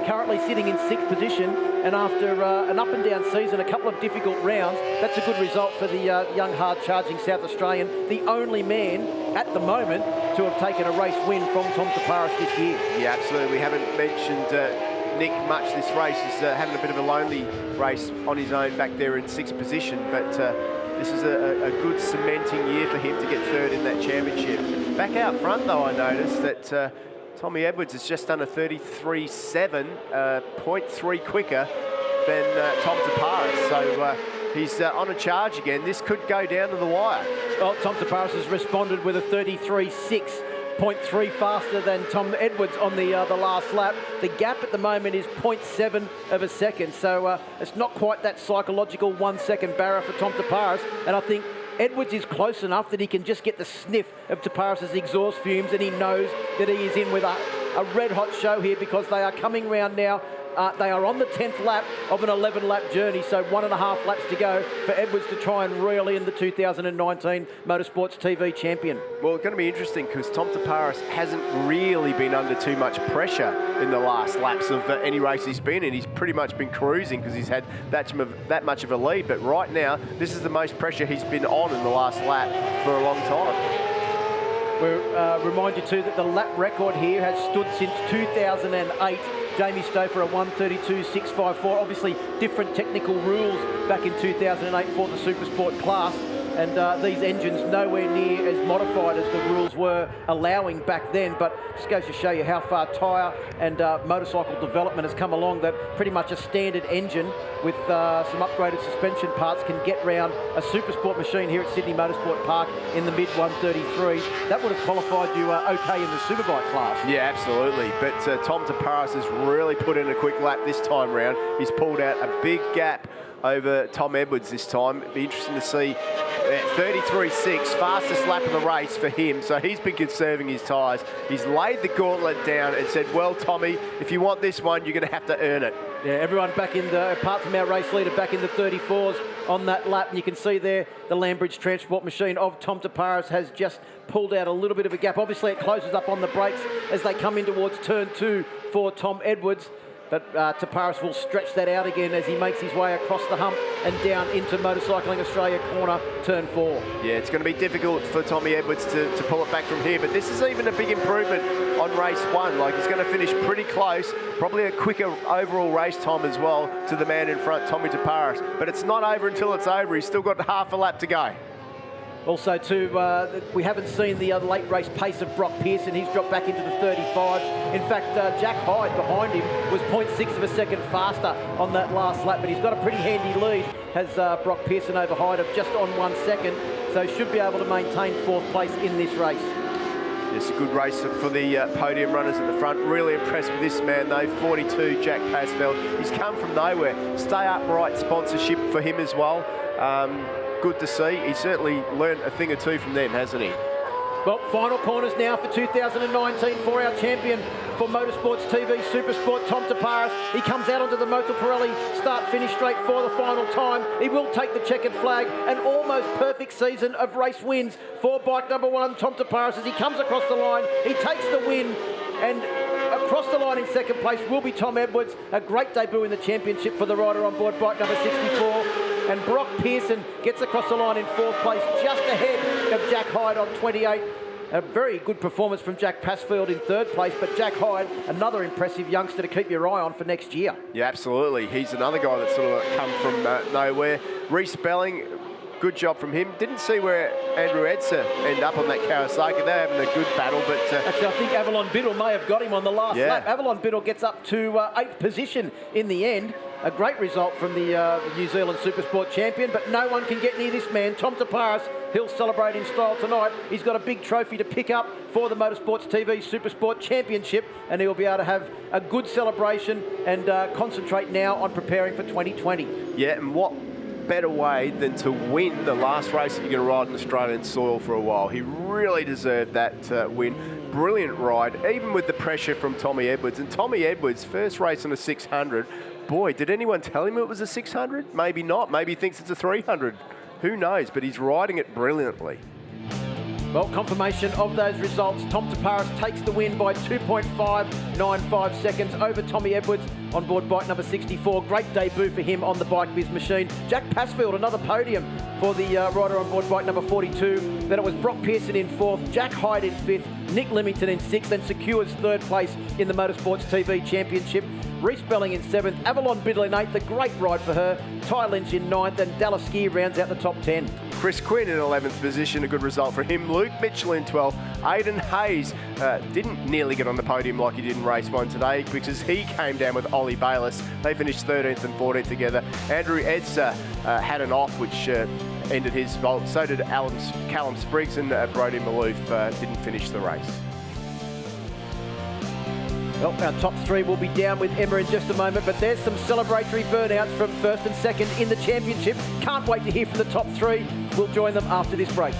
Currently sitting in 6th position, and after an up and down season, a couple of difficult rounds, that's a good result for the young, hard-charging South Australian, the only man at the moment to have taken a race win from Tom Taparis this year. Yeah, absolutely. We haven't mentioned Nick much this race. He's having a bit of a lonely race on his own back there in 6th position, but this is a good cementing year for him to get third in that championship. Back out front, though, I noticed that Tommy Edwards has just done a 33.7, 0.3 quicker than Tom Taparis. So he's on a charge again. This could go down to the wire. Well, Tom Taparis has responded with a 33.6, 0.3 faster than Tom Edwards on the last lap. The gap at the moment is 0.7 of a second. So it's not quite that psychological 1 second barrier for Tom Taparis. And I think Edwards is close enough that he can just get the sniff of Taparis' exhaust fumes, and he knows that he is in with a red-hot show here because they are coming round now. They are on the 10th lap of an 11-lap journey, so 1.5 laps to go for Edwards to try and reel in the 2019 Motorsports TV champion. Well, it's going to be interesting because Tom Taparis hasn't really been under too much pressure in the last laps of any race he's been in. He's pretty much been cruising because he's had that much of a lead, but right now, this is the most pressure he's been on in the last lap for a long time. We'll remind you too that the lap record here has stood since 2008. Jamie Stauffer, a 1:32.654. Obviously, different technical rules back in 2008 for the Supersport class. And these engines nowhere near as modified as the rules were allowing back then, but just goes to show you how far tyre and motorcycle development has come along, that pretty much a standard engine with some upgraded suspension parts can get round a Supersport machine here at Sydney Motorsport Park in the mid-133s. That would have qualified you okay in the Superbike class. Yeah, absolutely. But Tom Taparis has really put in a quick lap this time round. He's pulled out a big gap over Tom Edwards this time. It'd be interesting to see 33.6, fastest lap of the race for him. So he's been conserving his tyres. He's laid the gauntlet down and said, well, Tommy, if you want this one, you're going to have to earn it. Yeah, everyone back in the, apart from our race leader, back in the 34s on that lap. And you can see there the Lambridge Transport machine of Tom Taparis has just pulled out a little bit of a gap. Obviously, it closes up on the brakes as they come in towards turn 2 for Tom Edwards. But Taparis will stretch that out again as he makes his way across the hump and down into Motorcycling Australia corner, turn 4. Yeah, it's going to be difficult for Tommy Edwards to pull it back from here, but this is even a big improvement on race 1. Like, he's going to finish pretty close, probably a quicker overall race time as well to the man in front, Tommy Taparis. But it's not over until it's over. He's still got half a lap to go. Also, too, we haven't seen the late race pace of Brock Pearson. He's dropped back into the 35s. In fact, Jack Hyde behind him was 0.6 of a second faster on that last lap, but he's got a pretty handy lead, has Brock Pearson over Hyde of just on 1 second, so should be able to maintain 4th place in this race. It's a good race for the podium runners at the front. Really impressed with this man, though. 42, Jack Pasfeld. He's come from nowhere. Stay Upright sponsorship for him as well. Good to see. He's certainly learned a thing or two from them, hasn't he? Well, final corners now for 2019 for our champion for Motorsports TV Supersport, Tom Taparis. He comes out onto the Motul Pirelli start-finish straight for the final time. He will take the checkered flag. An almost perfect season of race wins for bike number 1, Tom Taparis, as he comes across the line. He takes the win, and across the line in second place will be Tom Edwards. A great debut in the championship for the rider on board bike number 64. And Brock Pearson gets across the line in 4th place, just ahead of Jack Hyde on 28. A very good performance from Jack Pasfield in 3rd place, but Jack Hyde, another impressive youngster to keep your eye on for next year. Yeah, absolutely. He's another guy that's sort of come from nowhere. Reece Belling, good job from him. Didn't see where Andrew Edser ended up on that Kawasaki. They're having a good battle, but... Actually, I think Avalon Biddle may have got him on the last lap. Avalon Biddle gets up to 8th position in the end. A great result from the New Zealand Supersport champion, but no one can get near this man, Tom Taparis. He'll celebrate in style tonight. He's got a big trophy to pick up for the Motorsports TV Supersport Championship, and he'll be able to have a good celebration and concentrate now on preparing for 2020. Yeah, and what better way than to win the last race that you're going to ride in Australian soil for a while. He really deserved that win. Brilliant ride, even with the pressure from Tommy Edwards. And Tommy Edwards, first race on a 600. Boy, did anyone tell him it was a 600? Maybe not. Maybe he thinks it's a 300. Who knows? But he's riding it brilliantly. Well, confirmation of those results. Tom Taparis takes the win by 2.595 seconds over Tommy Edwards on board bike number 64. Great debut for him on the Bike Biz machine. Jack Pasfield, another podium for the rider on board bike number 42. Then it was Brock Pearson in 4th, Jack Hyde in 5th, Nick Leamington in 6th, and secures 3rd place in the Motorsports TV Championship. Reece Belling in 7th, Avalon Biddle in 8th, a great ride for her. Ty Lynch in 9th, and Dallas Skier rounds out the top 10. Chris Quinn in 11th position, a good result for him. Luke Mitchell in 12th. Aidan Hayes didn't nearly get on the podium like he did in race 1 today because he came down with Ollie Bayliss. They finished 13th and 14th together. Andrew Edser had an off, which ended his vault. So did Callum Spriggs, and Brodie Maloof didn't finish the race. Well, our top 3 will be down with Emma in just a moment, but there's some celebratory burnouts from 1st and 2nd in the championship. Can't wait to hear from the top 3. We'll join them after this break.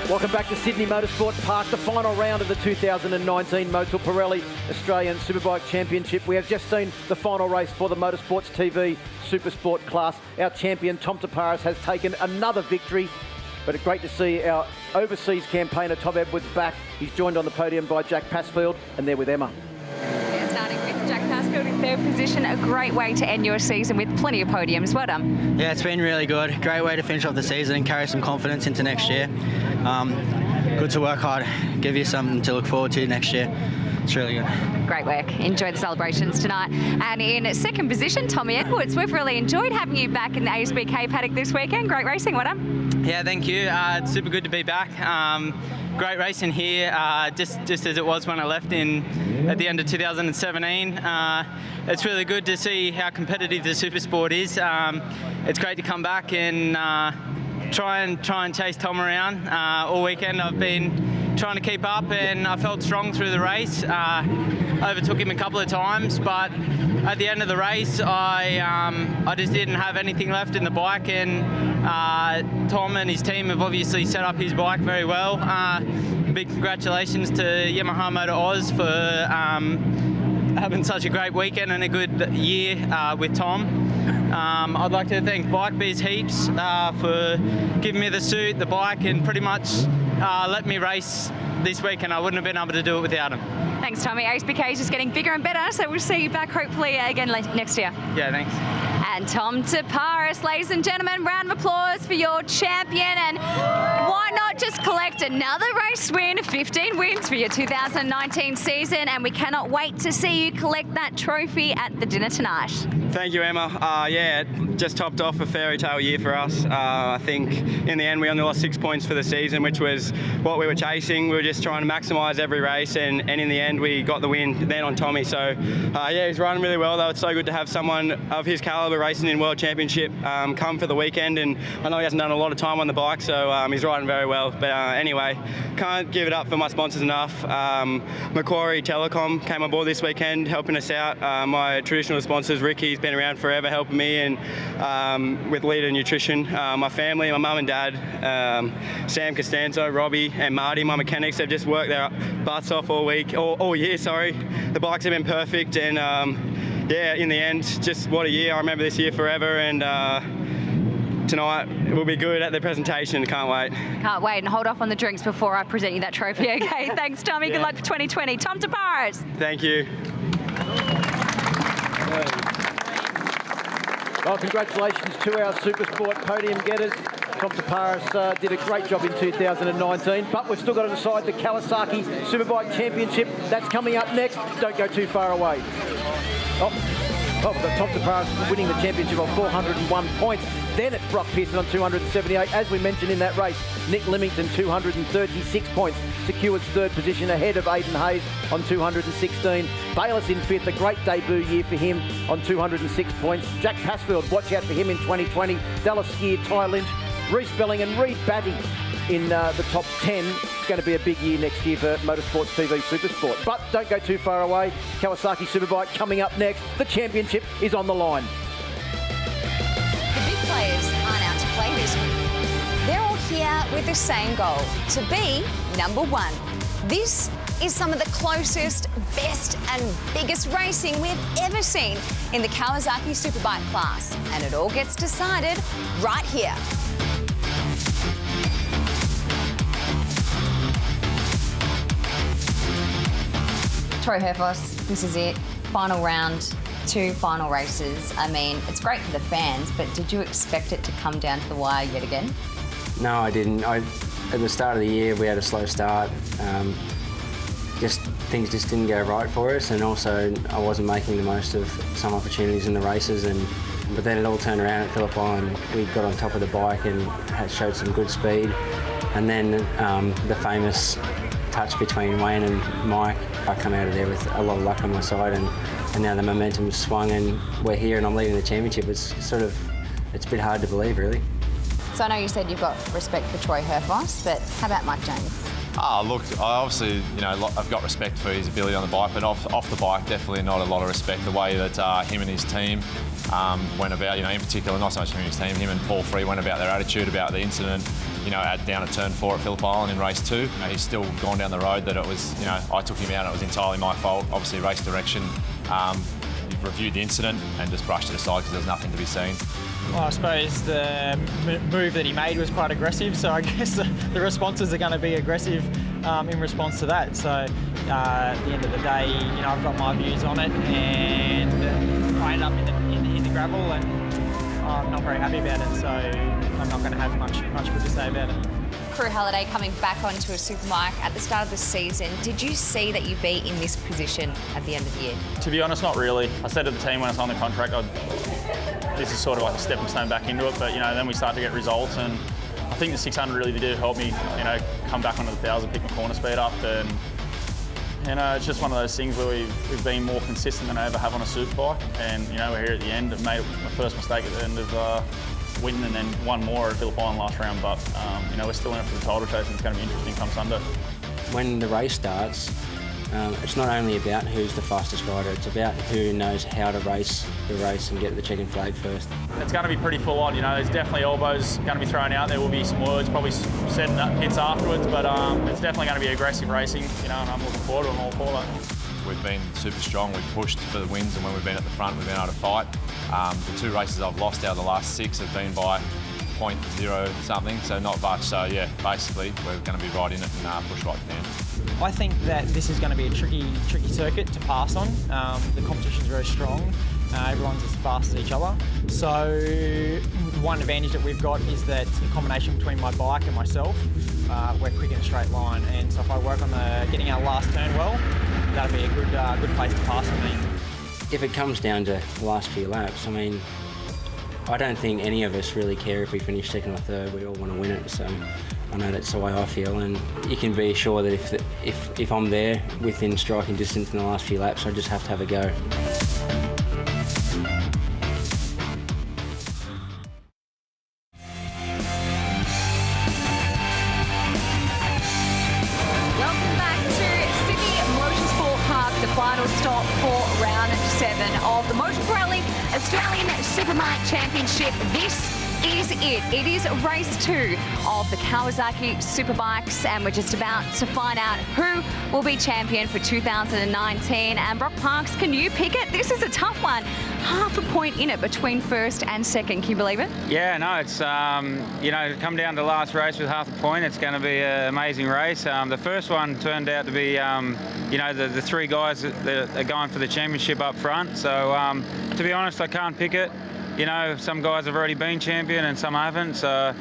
Welcome back to Sydney Motorsport Park, the final round of the 2019 Motul Pirelli Australian Superbike Championship. We have just seen the final race for the Motorsports TV Supersport class. Our champion, Tom Taparis, has taken another victory, but it's great to see our overseas campaigner, Tom Edwards, back. He's joined on the podium by Jack Pasfield, and they're with Emma. Starting with Jack Pasfield in 3rd position, a great way to end your season with plenty of podiums. Well done. Yeah, it's been really good. Great way to finish off the season and carry some confidence into next year. Good to work hard, give you something to look forward to next year. It's really good. Great work. Enjoy the celebrations tonight. And in 2nd position, Tommy Edwards. We've really enjoyed having you back in the ASBK paddock this weekend. Great racing. Well done. Yeah, thank you. It's super good to be back. Great racing here, just as it was when I left at the end of 2017. It's really good to see how competitive the Supersport is. It's great to come back and try and chase Tom around all weekend. I've been trying to keep up, and I felt strong through the race. Overtook him a couple of times, but at the end of the race, I just didn't have anything left in the bike, and Tom and his team have obviously set up his bike very well. Big congratulations to Yamaha Motor Oz for having such a great weekend and a good year with Tom. I'd like to thank BikeBiz heaps for giving me the suit, the bike, and pretty much let me race this weekend. I wouldn't have been able to do it without him. Thanks, Tommy. ASBK is just getting bigger and better, so we'll see you back hopefully again next year. Yeah, thanks. And Tom Taparis, ladies and gentlemen, round of applause for your champion. And why not just collect another race win, 15 wins for your 2019 season, and we cannot wait to see you collect that trophy at the dinner tonight. Thank you, Emma. Yeah, just topped off a fairy tale year for us. I think in the end we only lost 6 points for the season, which was what we were chasing. We were just trying to maximise every race, and in the end we got the win then on Tommy. So yeah, he's riding really well though. It's so good to have someone of his calibre racing in World Championship come for the weekend, and I know he hasn't done a lot of time on the bike, so he's riding very well. But anyway, can't give it up for my sponsors enough. Macquarie Telecom came on board this weekend helping us out. My traditional sponsors, Ricky's been around forever helping me, and with Leader Nutrition. My family, my mum and dad, Sam Costanzo, Robbie and Marty, my mechanics, have just worked their butts off all year. The bikes have been perfect, and yeah, in the end, just what a year. I remember this year forever, and tonight will be good at the presentation. Can't wait. Can't wait, and hold off on the drinks before I present you that trophy, okay? Thanks, Tommy. Yeah. Good luck for 2020. Tom Taparis. Thank you. Well, congratulations to our Supersport podium getters. Tom Taparis did a great job in 2019, but we've still got to decide the Kawasaki Superbike Championship. That's coming up next. Don't go too far away. Well, we've got Tom Taparis winning the championship on 401 points. Then it's Brock Pearson on 278. As we mentioned in that race, Nick Limington, 236 points, secures third position ahead of Aidan Hayes on 216. Bayliss in fifth, a great debut year for him on 206 points. Jack Passfield, watch out for him in 2020. Dallas Skier, Ty Lynch, Reece Belling and Reed Batty in the top 10. It's going to be a big year next year for Motorsports TV Supersport. But don't go too far away. Kawasaki Superbike coming up next. The championship is on the line. The big players aren't out to play this week. They're all here with the same goal, to be number one. This is some of the closest, best and biggest racing we've ever seen in the Kawasaki Superbike class. And it all gets decided right here. Troy Herfoss, this is it. Final round, 2 final races. I mean, it's great for the fans, but did you expect it to come down to the wire yet again? No, I didn't. At the start of the year, we had a slow start. Things just didn't go right for us, and also I wasn't making the most of some opportunities in the races. But then it all turned around at Phillip Island. We got on top of the bike and showed some good speed. And then the famous touch between Wayne and Mike, I come out of there with a lot of luck on my side, and now the momentum's swung and we're here and I'm leading the championship. It's a bit hard to believe, really. So I know you said you've got respect for Troy Herfoss, but how about Mike James? Look, I obviously, I've got respect for his ability on the bike, but off the bike, definitely not a lot of respect. The way that him and his team went about, in particular, not so much him and his team, him and Paul Free went about their attitude about the incident, down at turn 4 at Phillip Island in race 2. He's still gone down the road that it was, I took him out and it was entirely my fault. Obviously, race direction, reviewed the incident and just brushed it aside because there's nothing to be seen. Well, I suppose the move that he made was quite aggressive, so I guess the responses are going to be aggressive in response to that. So at the end of the day, I've got my views on it, and I ended up in the gravel, and I'm not very happy about it. So I'm not going to have much good to say about it. Crew Halliday coming back onto a Superbike at the start of the season. Did you see that you'd be in this position at the end of the year? To be honest, not really. I said to the team when I signed the contract, this is sort of like a stepping stone back into it, but then we start to get results, and I think the 600 really did help me, come back onto the 1,000, pick my corner speed up, and it's just one of those things where we've been more consistent than I ever have on a Superbike, and we're here at the end. I've made my first mistake at the end of win and then one more at Phillip Island last round, but you know, we're still in it for the title chase, and it's going to be interesting come Sunday. When the race starts, it's not only about who's the fastest rider, it's about who knows how to race the race and get the checkered flag first. It's going to be pretty full on, you know, there's definitely elbows going to be thrown out, there will be some words probably said in that pits afterwards, but it's definitely going to be aggressive racing, you know, and I'm looking forward to it and all for that. We've been super strong, we've pushed for the wins, and when we've been at the front, we've been able to fight. The 2 races I've lost out of the last 6 have been by 0.0 something, so not much. So yeah, basically we're going to be right in it and push right to the end. I think that this is going to be a tricky circuit to pass on. The competition's very strong. Everyone's as fast as each other. So one advantage that we've got is that the combination between my bike and myself, we're quick in a straight line. And so if I work on getting our last turn well, that'll be a good place to pass for me. If it comes down to the last few laps, I mean, I don't think any of us really care if we finish second or third. We all want to win it, so I know that's the way I feel, and you can be sure that if I'm there within striking distance in the last few laps, I just have to have a go. Welcome back to Sydney Motorsport Park, the final stop for round 7 of the Motor Rally Australian Superbike Championship. This is it. It is race 2 of the Kawasaki Superbikes, and we're just about to find out who will be champion for 2019. And Brock Parks, can you pick it? This is a tough one. Half a point in it between first and second. Can you believe it? Yeah, no, it's, you know, to come down to the last race with half a point, it's going to be an amazing race. The first one turned out to be, you know, the 3 guys that are going for the championship up front. So, to be honest, I can't pick it. You know, some guys have already been champion and some haven't. So,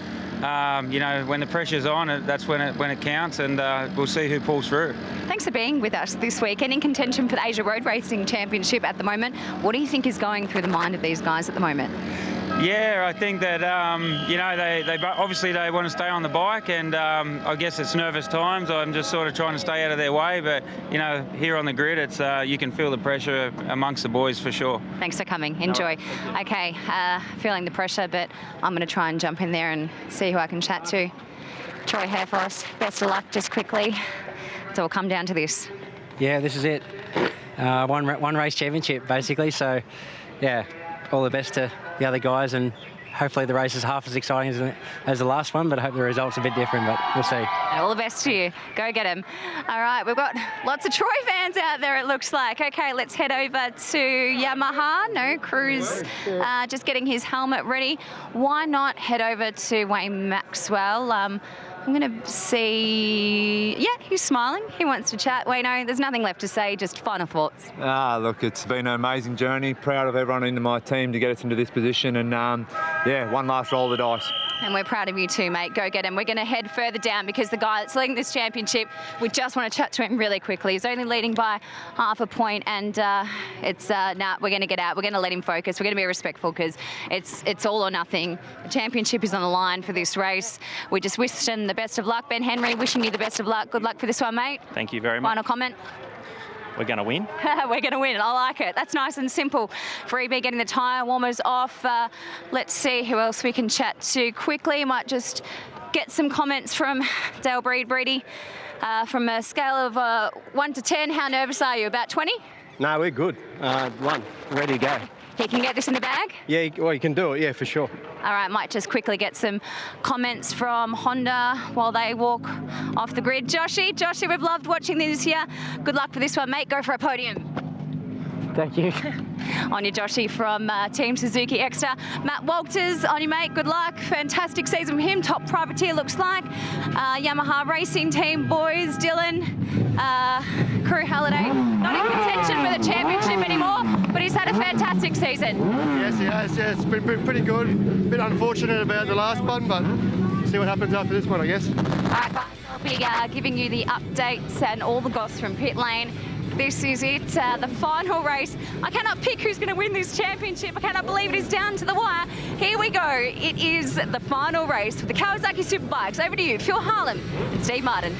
you know, when the pressure's on, that's when it counts, and we'll see who pulls through. Thanks for being with us this week and in contention for the Asia Road Racing Championship at the moment. What do you think is going through the mind of these guys at the moment? Yeah, I think that, you know, they obviously they want to stay on the bike, and I guess it's nervous times. I'm just sort of trying to stay out of their way, but, you know, here on the grid, it's you can feel the pressure amongst the boys for sure. Thanks for coming. Enjoy. Okay, feeling the pressure, but I'm going to try and jump in there and see who I can chat to. Troy Herfoss, best of luck just quickly. So we'll come down to this. Yeah, this is it. One race championship, basically. So, yeah, all the best to the other guys, and hopefully the race is half as exciting as the last one, but I hope the result's a bit different, but we'll see. All the best to you. Go get him. All right, we've got lots of Troy fans out there, it looks like. Okay, let's head over to Yamaha. No, Cruz just getting his helmet ready. Why not head over to Wayne Maxwell? I'm going to see... Yeah, he's smiling. He wants to chat. Wayno, there's nothing left to say, just final thoughts. Look, it's been an amazing journey. Proud of everyone in my team to get us into this position, and yeah, one last roll of the dice. And we're proud of you too, mate. Go get him. We're going to head further down because the guy that's leading this championship, we just want to chat to him really quickly. He's only leading by half a point, and we're going to get out. We're going to let him focus. We're going to be respectful because it's all or nothing. The championship is on the line for this race. We just wish him the best of luck. Ben Henry, wishing you the best of luck. Good luck for this one, mate. Thank you very much. Final comment? We're going to win. We're going to win. I like it. That's nice and simple. Freebie getting the tyre warmers off. Let's see who else we can chat to quickly. Might just get some comments from Dale Breedy. From a scale of 1 to 10, how nervous are you? About 20? No, we're good. 1, ready to go. He can get this in the bag? Yeah, well, you can do it, yeah, for sure. All right, might just quickly get some comments from Honda while they walk off the grid. Joshy, we've loved watching this here. Good luck for this one, mate. Go for a podium. Thank you. On you, Joshy, from Team Suzuki Extra. Matt Walters, on you, mate. Good luck. Fantastic season for him. Top privateer, looks like. Yamaha Racing Team boys, Dylan, Crew Halliday. Not in contention for the championship anymore, but he's had a fantastic season. Yes, he has. Yeah, it's been pretty good. A bit unfortunate about the last one, but see what happens after this one, I guess. All right, guys, I'll be giving you the updates and all the goss from pit lane. This is it, the final race. I cannot pick who's going to win this championship. I cannot believe it is down to the wire. Here we go. It is the final race for the Kawasaki Superbikes. Over to you, Phil Harlem and Steve Martin.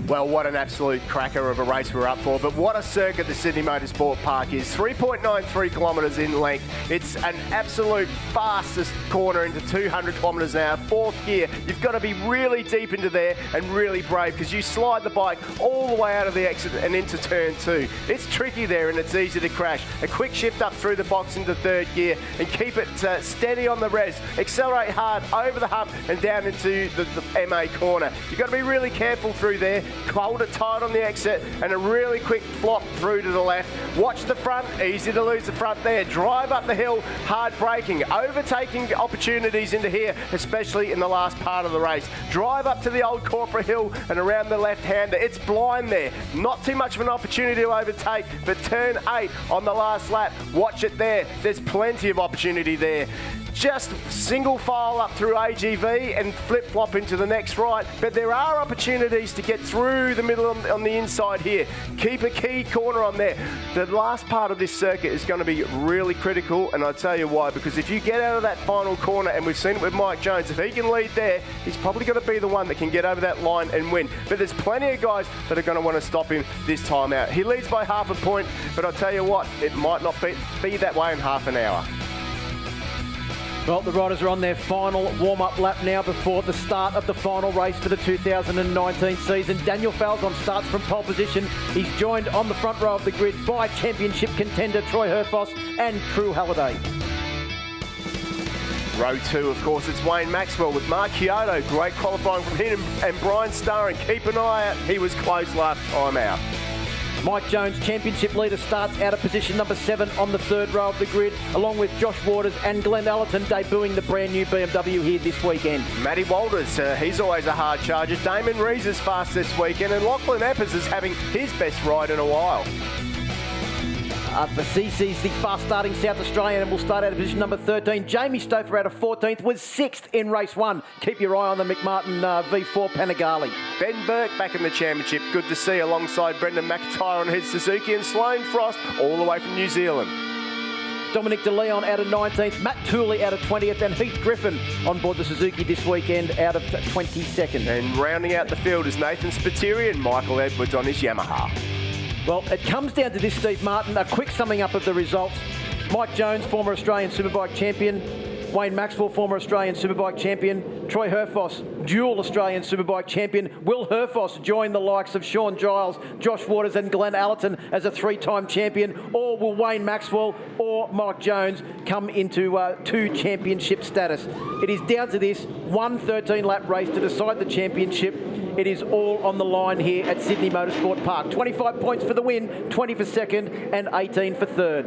Well, what an absolute cracker of a race we're up for, but what a circuit the Sydney Motorsport Park is. 3.93 kilometres in length. It's an absolute fastest corner into 200 kilometres an hour, fourth gear. You've got to be really deep into there and really brave because you slide the bike all the way out of the exit and into turn 2. It's tricky there and it's easy to crash. A quick shift up through the box into third gear and keep it steady on the res. Accelerate hard over the hump and down into the MA corner. You've got to be really careful through there. Hold it tight on the exit and a really quick flop through to the left. Watch the front, easy to lose the front there. Drive up the hill, hard braking, overtaking opportunities into here, especially in the last part of the race. Drive up to the old corporate hill and around the left-hander. It's blind there. Not too much of an opportunity to overtake, but turn 8 on the last lap. Watch it there. There's plenty of opportunity there. Just single file up through AGV and flip-flop into the next right. But there are opportunities to get through the middle on the inside here. Keep a key corner on there. The last part of this circuit is going to be really critical, and I'll tell you why. Because if you get out of that final corner, and we've seen it with Mike Jones, if he can lead there, he's probably going to be the one that can get over that line and win. But there's plenty of guys that are going to want to stop him this time out. He leads by half a point, but I'll tell you what, it might not be that way in half an hour. Well, the riders are on their final warm-up lap now before the start of the final race for the 2019 season. Daniel Falzon starts from pole position. He's joined on the front row of the grid by championship contender Troy Herfoss and Crew Halliday. Row 2, of course, it's Wayne Maxwell with Mark Chiodo. Great qualifying from him and Brian Starring. Keep an eye out. He was close last time out. Mike Jones, championship leader, starts out of position number 7 on the third row of the grid, along with Josh Waters and Glenn Allerton debuting the brand new BMW here this weekend. Matty Walters, he's always a hard charger. Damon Rees is fast this weekend, and Lachlan Eppers is having his best ride in a while. For CC's the fast-starting South Australian and will start out of position number 13. Jamie Stouffer out of 14th was 6th in race 1. Keep your eye on the McMartin V4 Panigale. Ben Burke back in the championship. Good to see alongside Brendan McIntyre on his Suzuki and Sloane Frost all the way from New Zealand. Dominic De Leon out of 19th, Matt Tooley out of 20th, and Heath Griffin on board the Suzuki this weekend out of 22nd. And rounding out the field is Nathan Spiteri and Michael Edwards on his Yamaha. Well, it comes down to this, Steve Martin. A quick summing up of the results. Mike Jones, former Australian Superbike champion. Wayne Maxwell, former Australian Superbike champion. Troy Herfoss, dual Australian Superbike champion. Will Herfoss join the likes of Sean Giles, Josh Waters and Glenn Allerton as a 3-time champion? Or will Wayne Maxwell or Mike Jones come into 2 championship status? It is down to this one 13-lap race to decide the championship. It is all on the line here at Sydney Motorsport Park. 25 points for the win, 20 for second and 18 for third.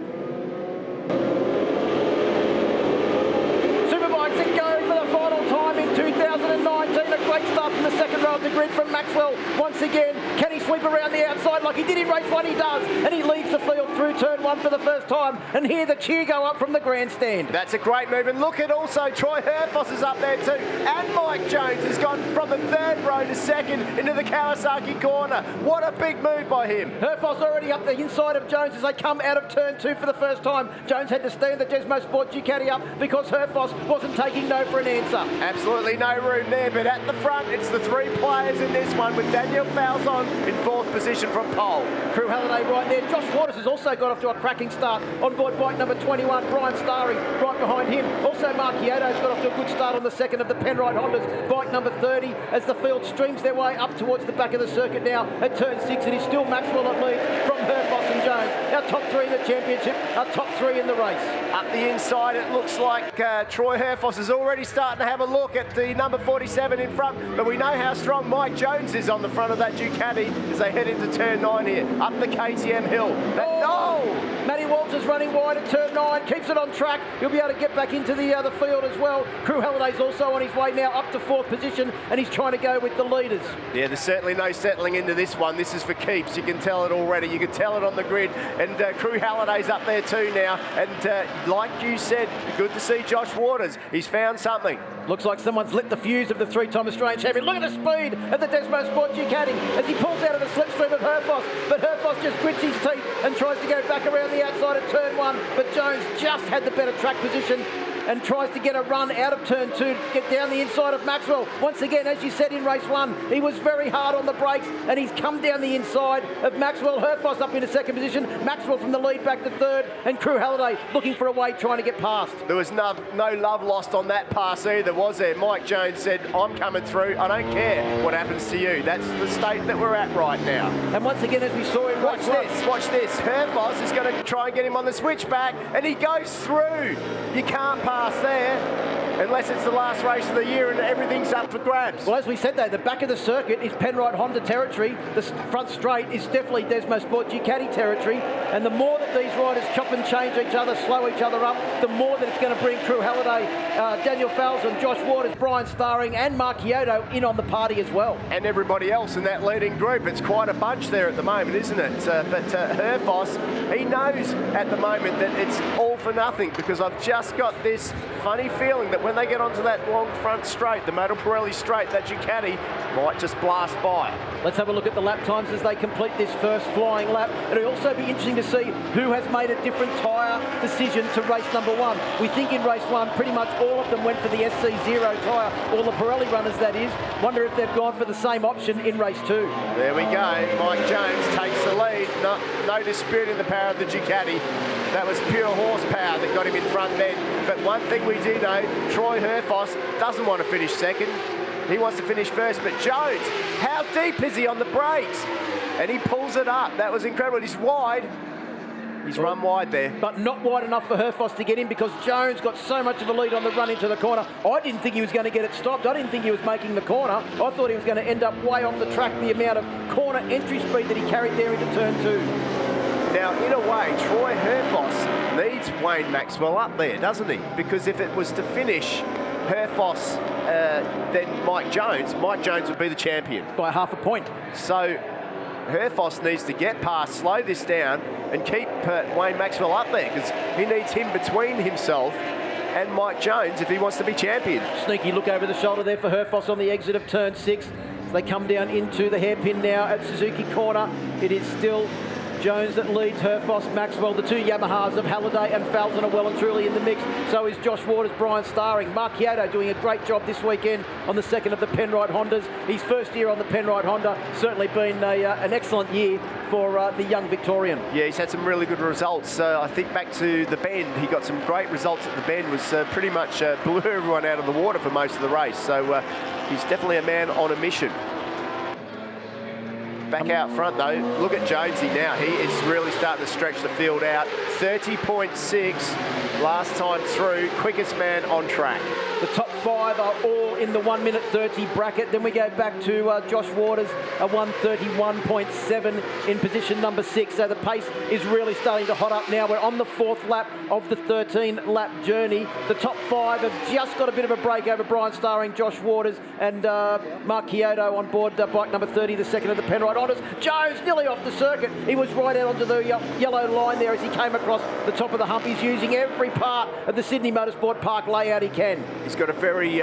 Superbikes that go for the final time in 2019. A great start from the second row of the grid from Maxwell. Once again, can he sweep around the outside like he did in race 1? He does. And he leads the field through turn 1 for the first time. And hear the cheer go up from the grandstand. That's a great move. And look at also Troy Herfoss is up there too. And Mike Jones has gone from the third row to second into the Kawasaki corner. What a big move by him. Herfoss already up the inside of Jones as they come out of turn 2 for the first time. Jones had to stand the Desmo Sport Ducati up because Herfoss wasn't taking no for an answer. Absolutely no room there, but at the front it's the 3 players in this one with Daniel Falzon in 4th position from pole. Crew Halliday right there. Josh Waters has also got off to a cracking start on board bike number 21. Brian Starring right behind him. Also Mark Chiodo's got off to a good start on the second of the Penrite Hondas, bike number 30, as the field streams their way up towards the back of the circuit now at turn 6. It is still Maxwell that leads from Herfoss and Jones. Our top 3 in the championship, our top 3 in the race. Up the inside it looks like Troy Herfoss is already starting to have a look at the number 47 in front, but we know how strong Mike Jones is on the front of that Ducati as they head into turn 9 here, up the KTM hill. Matty Walters running wide at turn 9, keeps it on track. He'll be able to get back into the field as well. Crew Halliday's also on his way now up to 4th position, and he's trying to go with the leaders. Yeah, there's certainly no settling into this one. This is for keeps. You can tell it already. You can tell it on the grid. And Crew Halliday's up there too now. And like you said, good to see Josh Waters. He's found something. Looks like someone's lit the fuse of the 3-time Australian champion. Look at the speed of the Desmo Sport Ducati as he pulls out of the slipstream of Herfoss. But Herfoss just grits his teeth and tries to go back around the outside of turn 1. But Jones just had the better track position. and tries to get a run out of turn 2 to get down the inside of Maxwell. Once again, as you said in race 1, he was very hard on the brakes, and he's come down the inside of Maxwell. Herfoss up into second position, Maxwell from the lead back to third, and Crew Halliday looking for a way, trying to get past. There was no love lost on that pass either, was there? Mike Jones said, I'm coming through, I don't care what happens to you. That's the state that we're at right now. And once again, as we saw in watch this. Herfoss is going to try and get him on the switchback, and he goes through. You can't pass there unless it's the last race of the year and everything's up for grabs. Well, as we said though, the back of the circuit is Penrite Honda territory. The front straight is definitely Desmo Sport Ducati territory. And the more that these riders chop and change each other, slow each other up, the more that it's going to bring Crew Halliday, Daniel Falzon, Josh Waters, Brian Starring and Mark Kyoto in on the party as well. And everybody else in that leading group. It's quite a bunch there at the moment, isn't it? But Herfoss, he knows at the moment that it's all for nothing, because I've just got this funny feeling that when they get onto that long front straight, the Motor Pirelli straight, that Ducati might just blast by. Let's have a look at the lap times as they complete this first flying lap. It'll also be interesting to see who has made a different tyre decision to race number 1. We think in race 1, pretty much all of them went for the SC0 tyre, all the Pirelli runners that is. Wonder if they've gone for the same option in race 2. There we go. Mike Jones takes the lead. No disputing the power of the Ducati. That was pure horsepower that got him in front then. But one thing we do know, Troy Herfoss doesn't want to finish second. He wants to finish first. But Jones, how deep is he on the brakes? And he pulls it up. That was incredible. He's wide. He's run wide there. But not wide enough for Herfoss to get in, because Jones got so much of a lead on the run into the corner. I didn't think he was going to get it stopped. I didn't think he was making the corner. I thought he was going to end up way off the track, the amount of corner entry speed that he carried there into turn 2. Now, in a way, Troy Herfoss needs Wayne Maxwell up there, doesn't he? Because if it was to finish Herfoss, then Mike Jones would be the champion. By half a point. So Herfoss needs to get past, slow this down, and keep Wayne Maxwell up there, because he needs him between himself and Mike Jones if he wants to be champion. Sneaky look over the shoulder there for Herfoss on the exit of turn 6. As they come down into the hairpin now at Suzuki Corner. It is still Jones that leads Herfoss, Maxwell. The two Yamahas of Halliday and Falzon are well and truly in the mix. So is Josh Waters, Brian Starring. Mark Kyoto doing a great job this weekend on the second of the Penrite Hondas. His first year on the Penrite Honda, certainly been an excellent year for the young Victorian. Yeah, he's had some really good results. I think back to the Bend, he got some great results at the Bend, was pretty much blew everyone out of the water for most of the race. So he's definitely a man on a mission. Back out front though, look at Jonesy now. He is really starting to stretch the field out. 30.6 last time through, quickest man on track. The top 5 are all in the 1 minute 30 bracket. Then we go back to Josh Waters, a 1:31.7 in position number 6. So the pace is really starting to hot up now. We're on the 4th lap of the 13-lap journey. The top 5 have just got a bit of a break over Brian Starring, Josh Waters and Mark Kyoto on board bike number 30, the second of the Penrite Hondas. Jones nearly off the circuit. He was right out onto the yellow line there as he came across the top of the hump. He's using every part of the Sydney Motorsport Park layout he can. He's got a very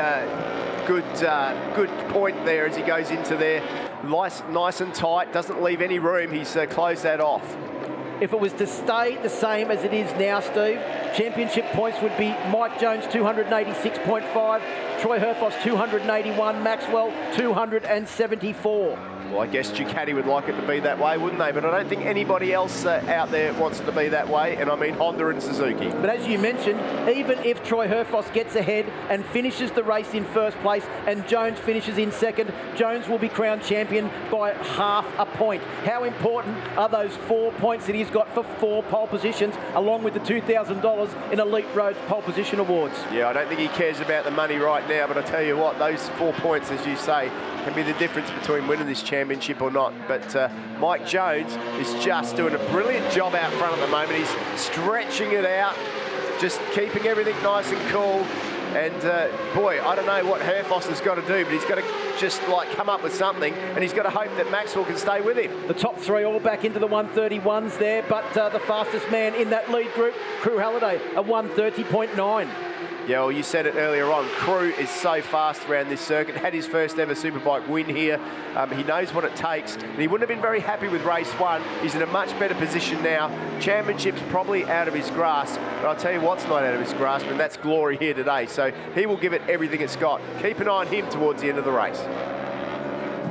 good point there as he goes into there. Nice and tight, doesn't leave any room. He's closed that off. If it was to stay the same as it is now, Steve, championship points would be Mike Jones 286.5, Troy Herfoss 281, Maxwell 274. Well, I guess Ducati would like it to be that way, wouldn't they? But I don't think anybody else out there wants it to be that way, and I mean Honda and Suzuki. But as you mentioned, even if Troy Herfoss gets ahead and finishes the race in first place and Jones finishes in second, Jones will be crowned champion by half a point. How important are those 4 points that he's got for 4 pole positions, along with the $2,000 in Elite Roads Pole Position Awards? Yeah, I don't think he cares about the money right now, but I tell you what, those 4 points, as you say, can be the difference between winning this championship or not. But Mike Jones is just doing a brilliant job out front at the moment. He's stretching it out, just keeping everything nice and cool. And boy, I don't know what Herfoss has got to do, but he's got to just come up with something, and he's got to hope that Maxwell can stay with him. The top 3 all back into the 1:31s there, but the fastest man in that lead group, Crew Halliday, a 1:30.9. Yeah, well, you said it earlier on. Crew is so fast around this circuit. Had his first ever Superbike win here. He knows what it takes. And he wouldn't have been very happy with race 1. He's in a much better position now. Championship's probably out of his grasp. But I'll tell you what's not out of his grasp, and that's glory here today. So he will give it everything it's got. Keep an eye on him towards the end of the race.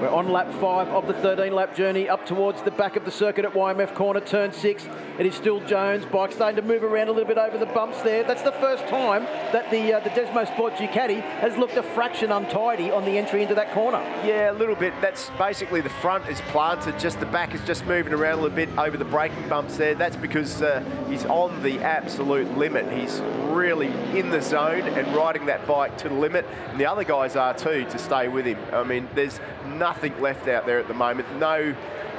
We're on lap 5 of the 13-lap journey up towards the back of the circuit at YMF corner, turn 6. It is still Jones. Bike starting to move around a little bit over the bumps there. That's the first time that the Desmo Sport Ducati has looked a fraction untidy on the entry into that corner. Yeah, a little bit. That's basically the front is planted, just the back is just moving around a little bit over the braking bumps there. That's because he's on the absolute limit. He's really in the zone and riding that bike to the limit. And the other guys are too, to stay with him. I mean, there's nothing left out there at the moment. No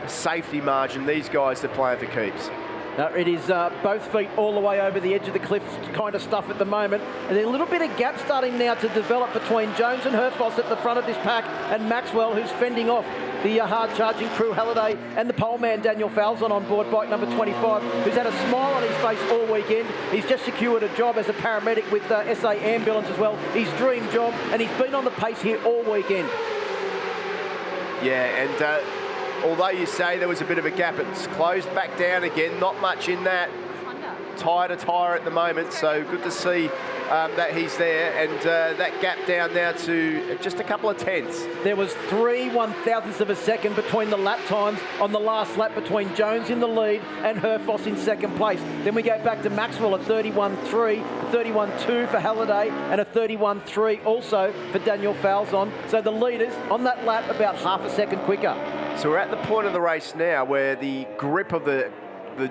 safety margin. These guys are playing for keeps. It is both feet all the way over the edge of the cliff kind of stuff at the moment. And there's a little bit of gap starting now to develop between Jones and Herfoss at the front of this pack and Maxwell, who's fending off the hard-charging Crew Halliday and the pole man Daniel Falzon on board bike number 25, who's had a smile on his face all weekend. He's just secured a job as a paramedic with SA Ambulance as well. His dream job, and he's been on the pace here all weekend. Yeah, and although you say there was a bit of a gap, it's closed back down again. Not much in that. Tyre to tyre at the moment, so good to see that he's there, and that gap down now to just a couple of tenths. There was 3 1/1000ths of a second between the lap times on the last lap between Jones in the lead and Herfoss in second place. Then we go back to Maxwell, a 31.3, 31.2 for Halliday, and a 31.3 also for Daniel Falzon. So the leaders on that lap about half a second quicker. So we're at the point of the race now where the grip of the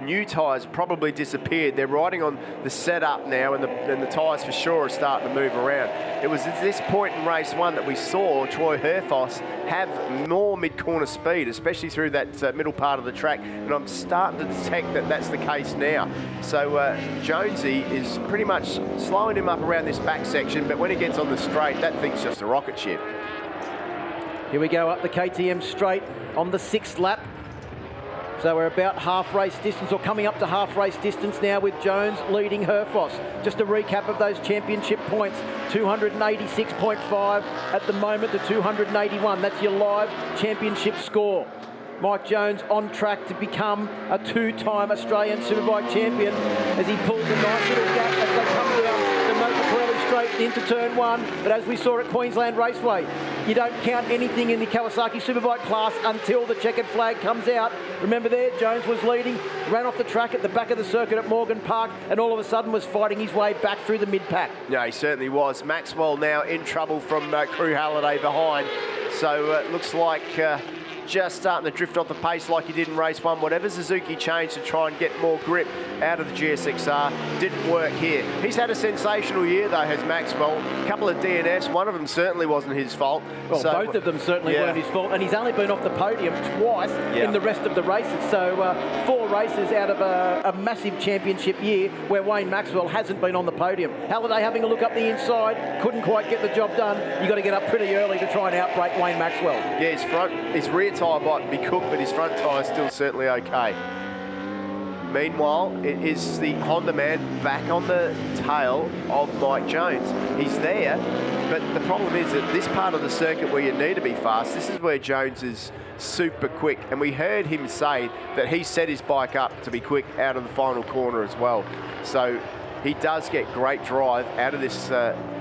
new tyres probably disappeared. They're riding on the setup now, and the tyres for sure are starting to move around. It was at this point in race 1 that we saw Troy Herfoss have more mid-corner speed, especially through that middle part of the track, and I'm starting to detect that that's the case now. So Jonesy is pretty much slowing him up around this back section, but when he gets on the straight, that thing's just a rocket ship. Here we go up the KTM straight on the 6th lap. So we're about half race distance, or coming up to half race distance now, with Jones leading Herfoss. Just a recap of those championship points: 286.5 at the moment to 281. That's your live championship score. Mike Jones on track to become a 2-time Australian Superbike champion as he pulls a nice little gap as they come down the Motor Pirelli straight into turn 1. But as we saw at Queensland Raceway, you don't count anything in the Kawasaki Superbike class until the checkered flag comes out. Remember there, Jones was leading, ran off the track at the back of the circuit at Morgan Park, and all of a sudden was fighting his way back through the mid-pack. Yeah, he certainly was. Maxwell now in trouble from Crew Halliday behind. So it looks like just starting to drift off the pace like he did in race 1. Whatever Suzuki changed to try and get more grip out of the GSXR didn't work here. He's had a sensational year though, has Maxwell. A couple of DNFs, one of them certainly wasn't his fault. Well, so, both of them certainly weren't his fault, and he's only been off the podium twice in the rest of the races. So 4 races out of a massive championship year where Wayne Maxwell hasn't been on the podium. Halliday having a look up the inside, couldn't quite get the job done. You've got to get up pretty early to try and outbrake Wayne Maxwell. Yeah, his rear tyre might be cooked, but his front tyre is still certainly okay. Meanwhile, it is the Honda man back on the tail of Mike Jones. He's there, but the problem is that this part of the circuit where you need to be fast, this is where Jones is super quick. And we heard him say that he set his bike up to be quick out of the final corner as well. So he does get great drive out of this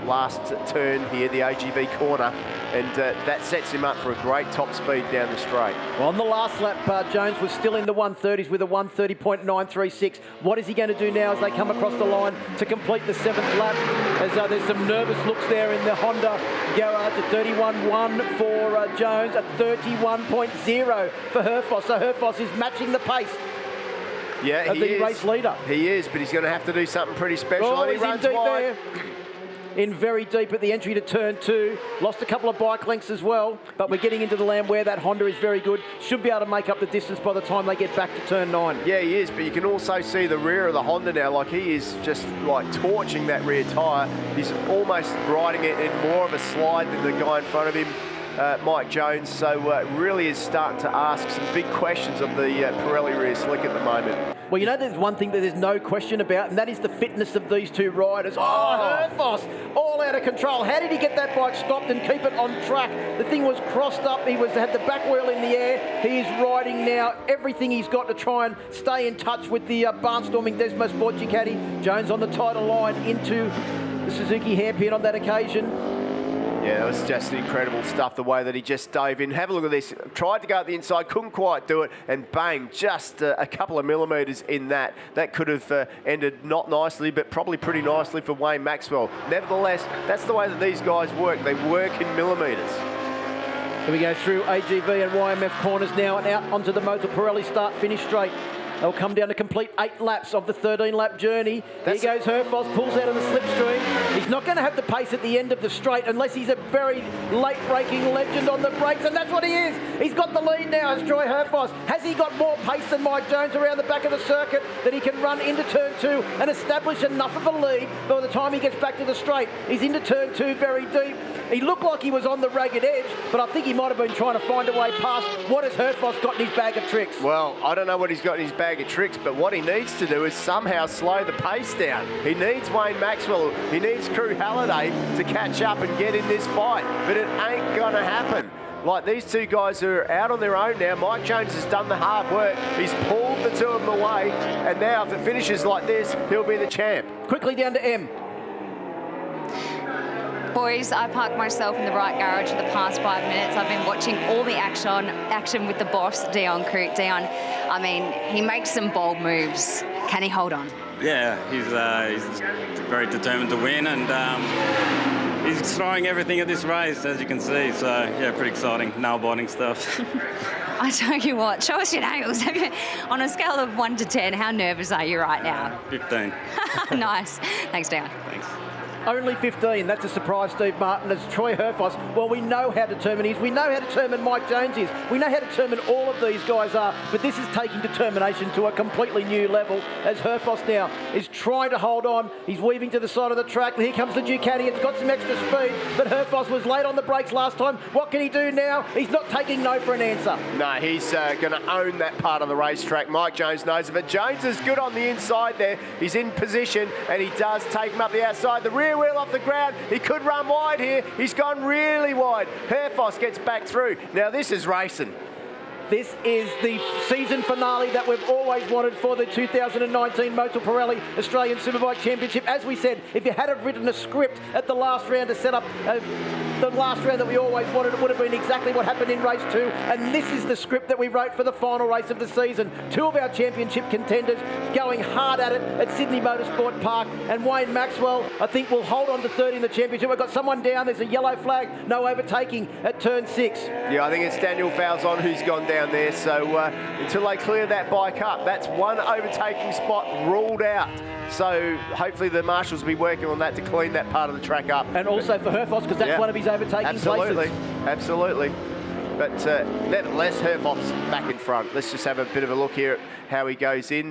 last turn here, the AGV corner, and that sets him up for a great top speed down the straight. Well, on the last lap, Jones was still in the 130s with a 130.936. What is he going to do now as they come across the line to complete the 7th lap? As there's some nervous looks there in the Honda garage. A 31.1 for Jones, a 31.0 for Herfoss. So Herfoss is matching the pace. Yeah, he is. Race leader. He is, but he's going to have to do something pretty special. Oh, and he runs wide. In very deep at the entry to turn 2. Lost a couple of bike lengths as well, but we're getting into the land where that Honda is very good. Should be able to make up the distance by the time they get back to turn 9. Yeah, he is, but you can also see the rear of the Honda now. Like, he is just like torching that rear tyre. He's almost riding it in more of a slide than the guy in front of him, Mike Jones. So really is starting to ask some big questions of the Pirelli rear slick at the moment. Well, you know, there's one thing that there's no question about, and that is the fitness of these two riders. Herfoss, all out of control. How did he get that bike stopped and keep it on track? The thing was crossed up. He had the back wheel in the air. He is riding now everything he's got to try and stay in touch with the barnstorming Desmo Sport Ducati. Jones on the title line into the Suzuki hairpin on that occasion. Yeah, it was just incredible stuff, the way that he just dove in. Have a look at this. Tried to go at the inside, couldn't quite do it, and bang, just a couple of millimetres in that. That could have ended not nicely, but probably pretty nicely for Wayne Maxwell. Nevertheless, that's the way that these guys work. They work in millimetres. Here we go through AGV and YMF corners now and out onto the Motor Pirelli start-finish straight. They'll come down to complete 8 laps of the 13-lap journey. Here goes Herfoss, pulls out of the slipstream. He's not going to have the pace at the end of the straight unless he's a very late-breaking legend on the brakes, and that's what he is. He's got the lead now as Troy Herfoss. Has he got more pace than Mike Jones around the back of the circuit that he can run into turn 2 and establish enough of a lead by the time he gets back to the straight? He's into turn 2 very deep. He looked like he was on the ragged edge, but I think he might have been trying to find a way past. What has Herfoss got in his bag of tricks? Well, I don't know what he's got in his bag of tricks, but what he needs to do is somehow slow the pace down. He needs Wayne Maxwell, he needs Crew Halliday to catch up and get in this fight, but it ain't going to happen. Like, these two guys are out on their own now. Mike Jones has done the hard work. He's pulled the two of them away, and now if it finishes like this, he'll be the champ. Quickly down to M. Boys, I parked myself in the right garage for the past 5 minutes. I've been watching all the action with the boss, Dion Creek. Dion, I mean, he makes some bold moves. Can he hold on? Yeah, he's very determined to win, and he's throwing everything at this race, as you can see. So, yeah, pretty exciting, nail-biting stuff. I tell you what, show us your nails. On a scale of 1 to 10, how nervous are you right now? 15. Nice. Thanks, Dion. Thanks. Only 15. That's a surprise, Steve Martin. As Troy Herfoss, well, we know how determined he is. We know how determined Mike Jones is. We know how determined all of these guys are. But this is taking determination to a completely new level as Herfoss now is trying to hold on. He's weaving to the side of the track. Here comes the Ducati. It's got some extra speed. But Herfoss was late on the brakes last time. What can he do now? He's not taking no for an answer. No, he's going to own that part of the racetrack. Mike Jones knows it. But Jones is good on the inside there. He's in position, and he does take him up the outside. The rear wheel off the ground. He could run wide here. He's gone really wide. Herfoss gets back through. Now this is racing. This is the season finale that we've always wanted for the 2019 Motor Pirelli Australian Superbike Championship. As we said, if you had have written a script at the last round to set up the last round that we always wanted, it would have been exactly what happened in race 2. And this is the script that we wrote for the final race of the season. 2 of our championship contenders going hard at it at Sydney Motorsport Park. And Wayne Maxwell, I think, will hold on to third in the championship. We've got someone down. There's a yellow flag. No overtaking at turn 6. Yeah, I think it's Daniel Falzon who's gone down there. So until they clear that bike up, that's one overtaking spot ruled out. So hopefully the marshals will be working on that to clean that part of the track up. And also for Herfoss, because that's one of his overtaking places. Absolutely. But nevertheless, Herfoss back in front. Let's just have a bit of a look here at how he goes in.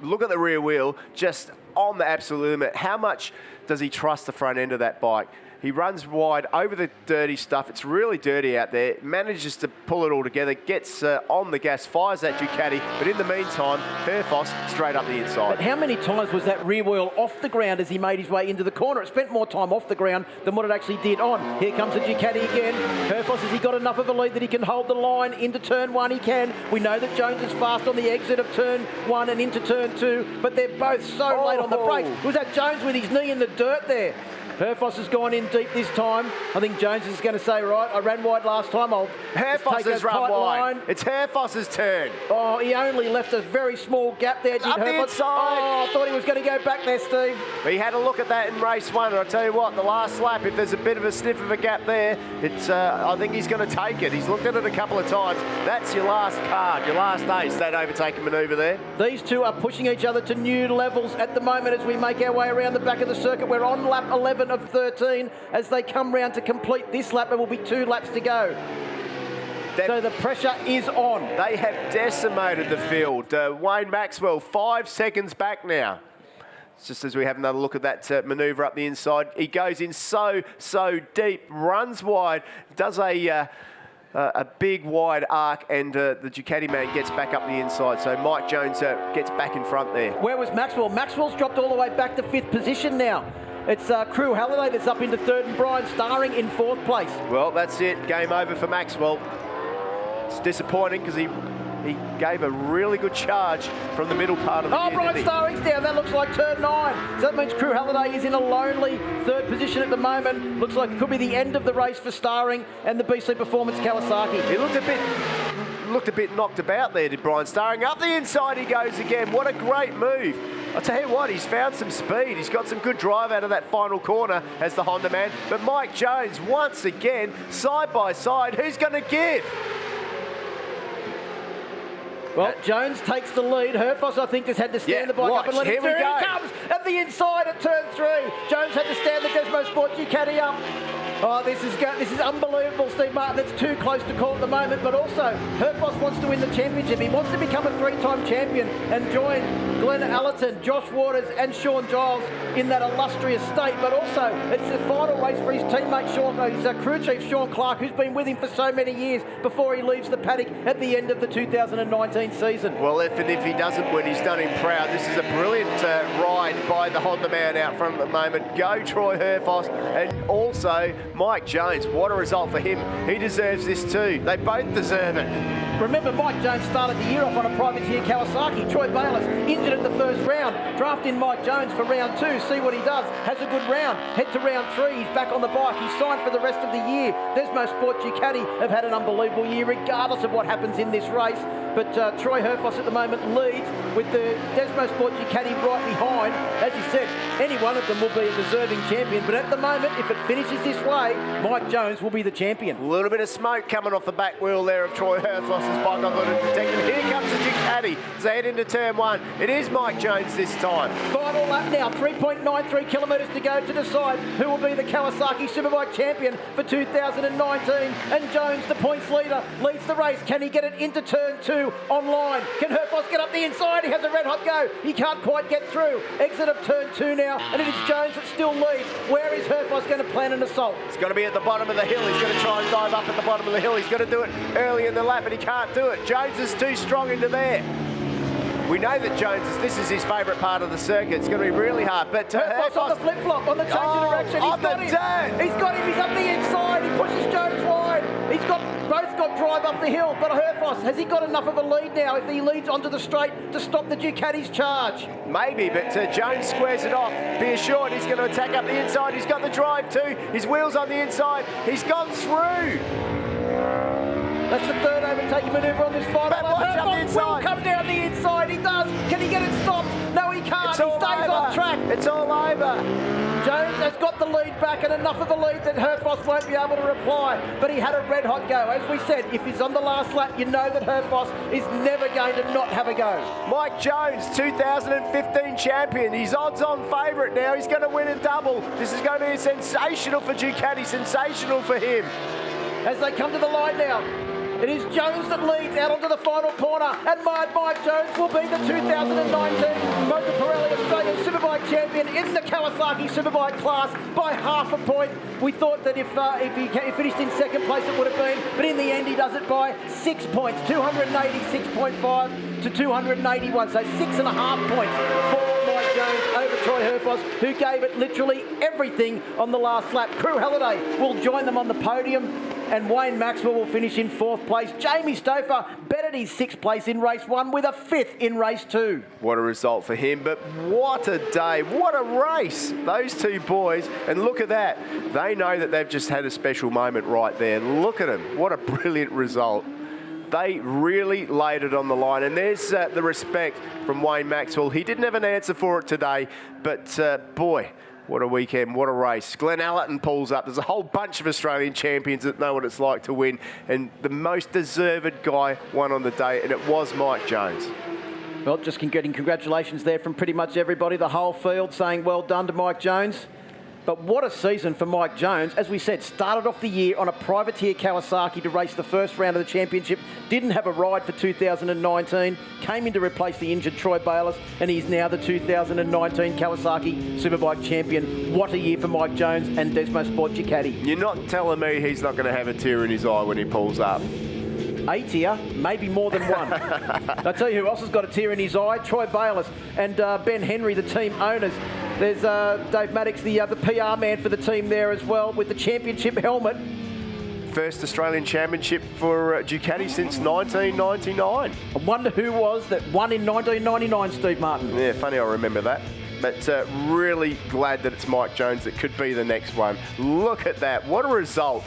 Look at the rear wheel, just on the absolute limit. How much does he trust the front end of that bike? He runs wide over the dirty stuff. It's really dirty out there. Manages to pull it all together, gets on the gas, fires that Ducati. But in the meantime, Herfoss straight up the inside. But how many times was that rear wheel off the ground as he made his way into the corner? It spent more time off the ground than what it actually did on. Here comes the Ducati again. Herfoss, has he got enough of a lead that he can hold the line into turn 1? He can. We know that Jones is fast on the exit of turn 1 and into turn 2, but they're both so late on the brakes. Was that Jones with his knee in the dirt there? Herfoss has gone in deep this time. I think Jones is going to say, right, I ran wide last time. Herfoss has run wide. Line. It's Herfoss's turn. Oh, he only left a very small gap there, did Up the inside. Oh, I thought he was going to go back there, Steve. He had a look at that in race 1, and I'll tell you what, the last lap, if there's a bit of a sniff of a gap there, it's. I think he's going to take it. He's looked at it a couple of times. That's your last card, your last ace, that overtaking manoeuvre there. These two are pushing each other to new levels at the moment as we make our way around the back of the circuit. We're on lap 11 of 13 as they come round to complete this lap. There will be 2 laps to go. So the pressure is on. They have decimated the field. Wayne Maxwell, 5 seconds back now. Just as we have another look at that manoeuvre up the inside. He goes in so deep, runs wide, does a a big wide arc, and the Ducati man gets back up the inside. So Mike Jones gets back in front there. Where was Maxwell? Maxwell's dropped all the way back to 5th position now. It's Crew Halliday that's up into 3rd and Brian Starring in 4th place. Well, that's it. Game over for Maxwell. It's disappointing because he gave a really good charge from the middle part of the year. Brian Starring's down. That looks like turn 9. So that means Crew Halliday is in a lonely 3rd position at the moment. Looks like it could be the end of the race for Starring and the BC Performance Kawasaki. He looked a bit knocked about there, did Brian Starring. Up the inside he goes again. What a great move. I'll tell you what, he's found some speed. He's got some good drive out of that final corner as the Honda man. But Mike Jones, once again, side by side, who's going to give? Well, Jones takes the lead. Herfoss, I think, has had to stand the bike up and let it through. Here he comes at the inside at turn 3. Jones had to stand the Desmo Sport Ducati up. Oh, this is unbelievable, Steve Martin. It's too close to call at the moment, but also Herfoss wants to win the championship. He wants to become a 3-time champion and join Glenn Allerton, Josh Waters and Sean Giles in that illustrious state. But also, it's the final race for his teammate, his crew chief, Sean Clark, who's been with him for so many years before he leaves the paddock at the end of the 2019 season. Well, if he doesn't win, he's done him proud. This is a brilliant ride by the Honda man out front at the moment. Go Troy Herfoss, and also Mike Jones. What a result for him. He deserves this too. They both deserve it. Remember, Mike Jones started the year off on a privateer Kawasaki. Troy Bayliss injured at the first round. Draft in Mike Jones for round 2. See what he does. Has a good round. Head to round 3. He's back on the bike. He's signed for the rest of the year. Desmo Sport Ducati have had an unbelievable year regardless of what happens in this race. But Troy Herfoss at the moment leads with the Desmo Sport Ducati right behind. As you said, any one of them will be a deserving champion. But at the moment, if it finishes this way, Mike Jones will be the champion. A little bit of smoke coming off the back wheel there of Troy Herfoss's bike. I've got to detect it. Here comes the Ducati as they head into turn 1. It is Mike Jones this time. Final lap now, 3.93 kilometres to go to decide who will be the Kawasaki Superbike champion for 2019. And Jones, the points leader, leads the race. Can he get it into turn 2 online? Can Herfoss get up the inside? He has a red hot go. He can't quite get through. Exit of turn 2 now, and it is Jones that still leads. Where is Herfoss going to plan an assault? It's got to be at the bottom of the hill. He's going to try and dive up at the bottom of the hill. He's got to do it early in the lap, but he can't do it. Jones is too strong into there. We know that this is his favourite part of the circuit. It's going to be really hard. But Herfoss on the flip-flop, on the change of direction. He's got him. He's got him. He's up the inside. He pushes Jones wide. Both got drive up the hill. But Herfoss, has he got enough of a lead now if he leads onto the straight to stop the Ducati's charge? Maybe, but Jones squares it off. Be assured he's going to attack up the inside. He's got the drive too. His wheel's on the inside. He's gone through. That's the third overtaking manoeuvre on this final lap. Herfoss will come down the inside. He does. Can he get it stopped? No, he can't. He stays on track. It's all over. Jones has got the lead back, and enough of a lead that Herfoss won't be able to reply. But he had a red hot go. As we said, if he's on the last lap, you know that Herfoss is never going to not have a go. Mike Jones, 2015 champion. He's odds-on favourite now. He's going to win a double. This is going to be sensational for Ducati, sensational for him. As they come to the line now, it is Jones that leads out onto the final corner, and Mike Jones will be the 2019 Motor Pirelli Australian Superbike champion in the Kawasaki Superbike class by half a point. We thought that if he finished in second place it would have been, but in the end he does it by 6 points, 286.5 to 281, so 6.5 points for Mike Jones over Troy Herfoss, who gave it literally everything on the last lap. Crew Halliday will join them on the podium, and Wayne Maxwell will finish in 4th place. Jamie Stouffer bettered his 6th place in race 1 with a 5th in race 2. What a result for him, but what a day, what a race. Those two boys, and look at that. They know that they've just had a special moment right there. Look at them, what a brilliant result. They really laid it on the line, and there's the respect from Wayne Maxwell. He didn't have an answer for it today, but boy, what a weekend, what a race. Glenn Allerton pulls up. There's a whole bunch of Australian champions that know what it's like to win, and the most deserved guy won on the day, and it was Mike Jones. Well, just getting congratulations there from pretty much everybody, the whole field saying well done to Mike Jones. But what a season for Mike Jones. As we said, started off the year on a privateer Kawasaki to race the first round of the championship. Didn't have a ride for 2019. Came in to replace the injured Troy Bayliss, and he's now the 2019 Kawasaki Superbike champion. What a year for Mike Jones and Desmo Sport Ducati. You're not telling me he's not going to have a tear in his eye when he pulls up. A tear, maybe more than one. I'll tell you who else has got a tear in his eye. Troy Bayliss and Ben Henry, the team owners. There's Dave Maddox, the PR man for the team there as well, with the championship helmet. First Australian championship for Ducati since 1999. I wonder who was that won in 1999, Steve Martin. Yeah, funny I remember that. But really glad that it's Mike Jones that could be the next one. Look at that. What a result.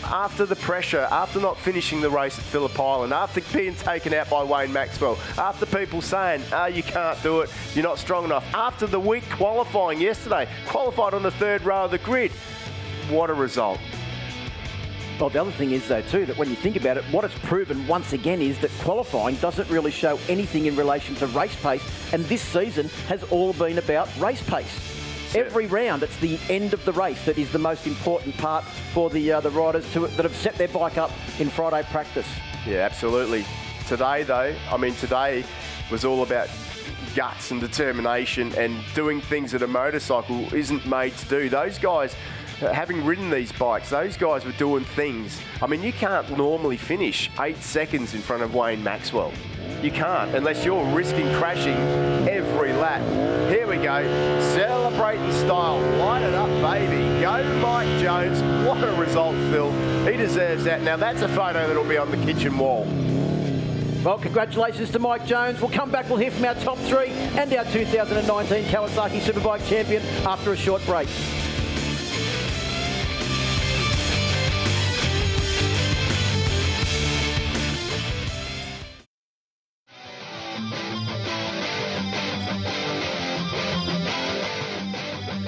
After the pressure, after not finishing the race at Phillip Island, after being taken out by Wayne Maxwell, after people saying, you can't do it, you're not strong enough, after the week qualifying yesterday, qualified on the third row of the grid. What a result. Well, the other thing is, though, too, that when you think about it, what it's proven once again is that qualifying doesn't really show anything in relation to race pace, and this season has all been about race pace. Every round, it's the end of the race that is the most important part for the riders that have set their bike up in Friday practice. Yeah, absolutely. Today, though, today was all about guts and determination and doing things that a motorcycle isn't made to do. Those guys, having ridden these bikes, those guys were doing things. You can't normally finish 8 seconds in front of Wayne Maxwell. You can't, unless you're risking crashing every lap. Here we go. Celebrate in style. Light it up, baby. Go Mike Jones. What a result, Phil. He deserves that. Now, that's a photo that'll be on the kitchen wall. Well, congratulations to Mike Jones. We'll come back. We'll hear from our top three and our 2019 Kawasaki Superbike champion after a short break.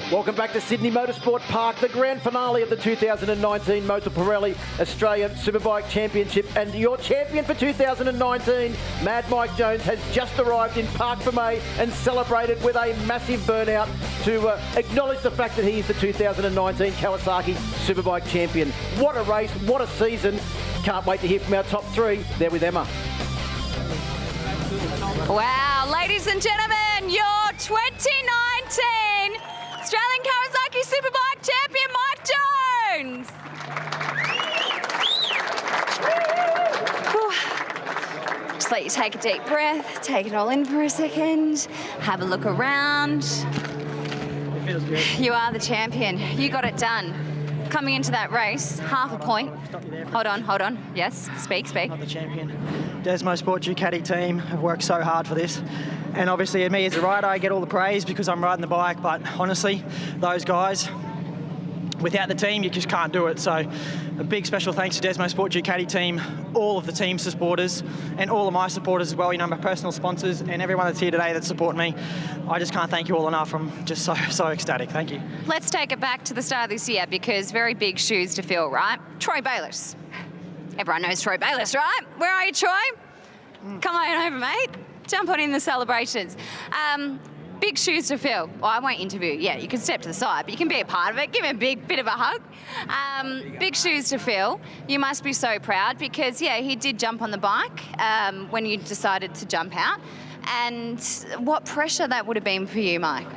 Welcome back to Sydney Motorsport Park, the grand finale of the 2019 Motor Pirelli Australian Superbike Championship. And your champion for 2019, Mad Mike Jones, has just arrived in Parc Fermé and celebrated with a massive burnout to acknowledge the fact that he is the 2019 Kawasaki Superbike Champion. What a race, what a season. Can't wait to hear from our top three. They're with Emma. Wow, ladies and gentlemen, your 2019 Australian Kawasaki Superbike champion, Mike Jones. Just let you take a deep breath, take it all in for a second, have a look around. It feels good. You are the champion. You got it done. Coming into that race, half a point. Hold on. Yes, speak. I'm the champion. Desmo Sport Ducati team have worked so hard for this. And obviously, me as a rider, I get all the praise because I'm riding the bike. But honestly, those guys, without the team, you just can't do it. So a big special thanks to Desmo Sport Ducati team, all of the team supporters, and all of my supporters as well, my personal sponsors, and everyone that's here today that support me. I just can't thank you all enough. I'm just so ecstatic. Thank you. Let's take it back to the start of this year, because very big shoes to fill, right? Troy Bayliss. Everyone knows Troy Bayliss, right? Where are you, Troy? Come on over, mate. Jump on in the celebrations. Big shoes to fill. Well, I won't interview. Yeah, you can step to the side, but you can be a part of it. Give me a big bit of a hug. Big shoes to fill. You must be so proud because, yeah, he did jump on the bike when you decided to jump out. And what pressure that would have been for you, Mike?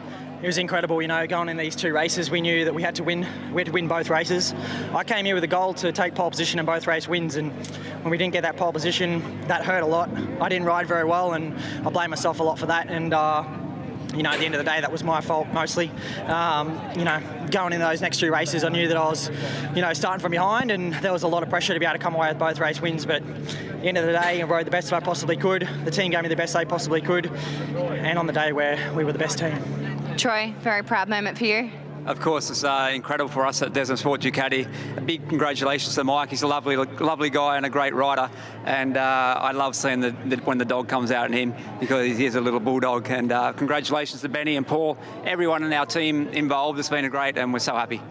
It was incredible, going in these two races. We knew that we had to win. We had to win both races. I came here with a goal to take pole position in both race wins, and when we didn't get that pole position, that hurt a lot. I didn't ride very well, and I blame myself a lot for that. And at the end of the day, that was my fault mostly. Going in those next two races, I knew that I was, starting from behind, and there was a lot of pressure to be able to come away with both race wins. But at the end of the day, I rode the best that I possibly could. The team gave me the best they possibly could, and on the day where we were the best team. Troy, very proud moment for you. Of course, it's incredible for us at Desmo Sport Ducati. A big congratulations to Mike. He's a lovely guy and a great rider. And I love seeing when the dog comes out in him because he is a little bulldog. And congratulations to Benny and Paul, everyone in our team involved. It's been great and we're so happy.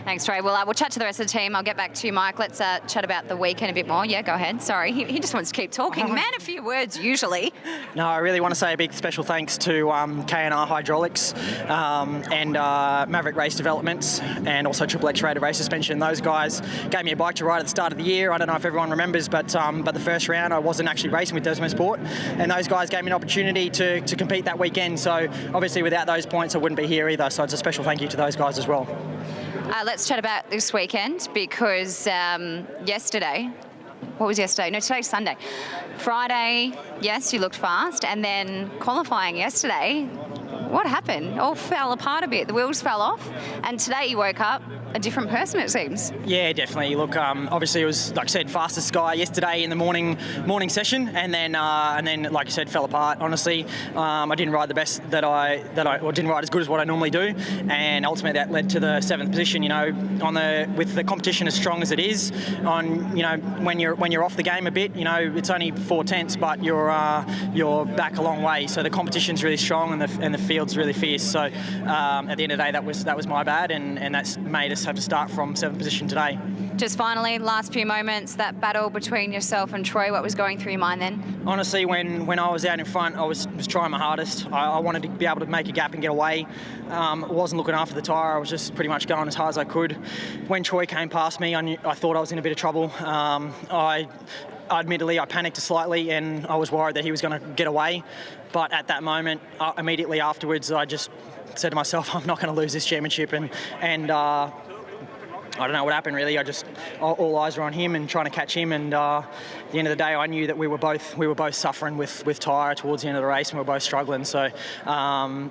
Thanks, Troy. Well, we'll chat to the rest of the team. I'll get back to you, Mike. Let's chat about the weekend a bit more. Yeah, go ahead. Sorry, he just wants to keep talking. Man, a few words usually. No, I really want to say a big special thanks to K&R Hydraulics and Maverick Race Developments and also Triple X Rated Race Suspension. Those guys gave me a bike to ride at the start of the year. I don't know if everyone remembers, but the first round I wasn't actually racing with Desmo Sport, and those guys gave me an opportunity to compete that weekend. So obviously without those points I wouldn't be here either. So it's a special thank you to those guys as well. Let's chat about this weekend because yesterday, what was yesterday? No, today's Sunday. Friday, yes, you looked fast, and then qualifying yesterday, what happened? All fell apart a bit. The wheels fell off, and today you woke up a different person, it seems. Yeah, definitely. Look, obviously it was, like I said, fastest guy yesterday in the morning session, and then like I said, fell apart. Honestly, I didn't ride the best or didn't ride as good as what I normally do, and ultimately that led to the 7th position. You know, with the competition as strong as it is, when you're off the game a bit, you know, it's only 4 tenths, but you're back a long way. So the competition's really strong, and the field's really fierce. So at the end of the day, that was my bad, and that's made us have to start from 7th position today. Just finally, last few moments, that battle between yourself and Troy, what was going through your mind then? Honestly, when I was out in front, I was trying my hardest. I wanted to be able to make a gap and get away. I wasn't looking after the tyre. I was just pretty much going as hard as I could. When Troy came past me, I thought I was in a bit of trouble. Admittedly, I panicked slightly and I was worried that he was going to get away. But at that moment, immediately afterwards, I just said to myself, I'm not going to lose this championship. And I don't know what happened really. All eyes were on him and trying to catch him. And at the end of the day, I knew that we were both suffering with tyre towards the end of the race, and we were both struggling. So I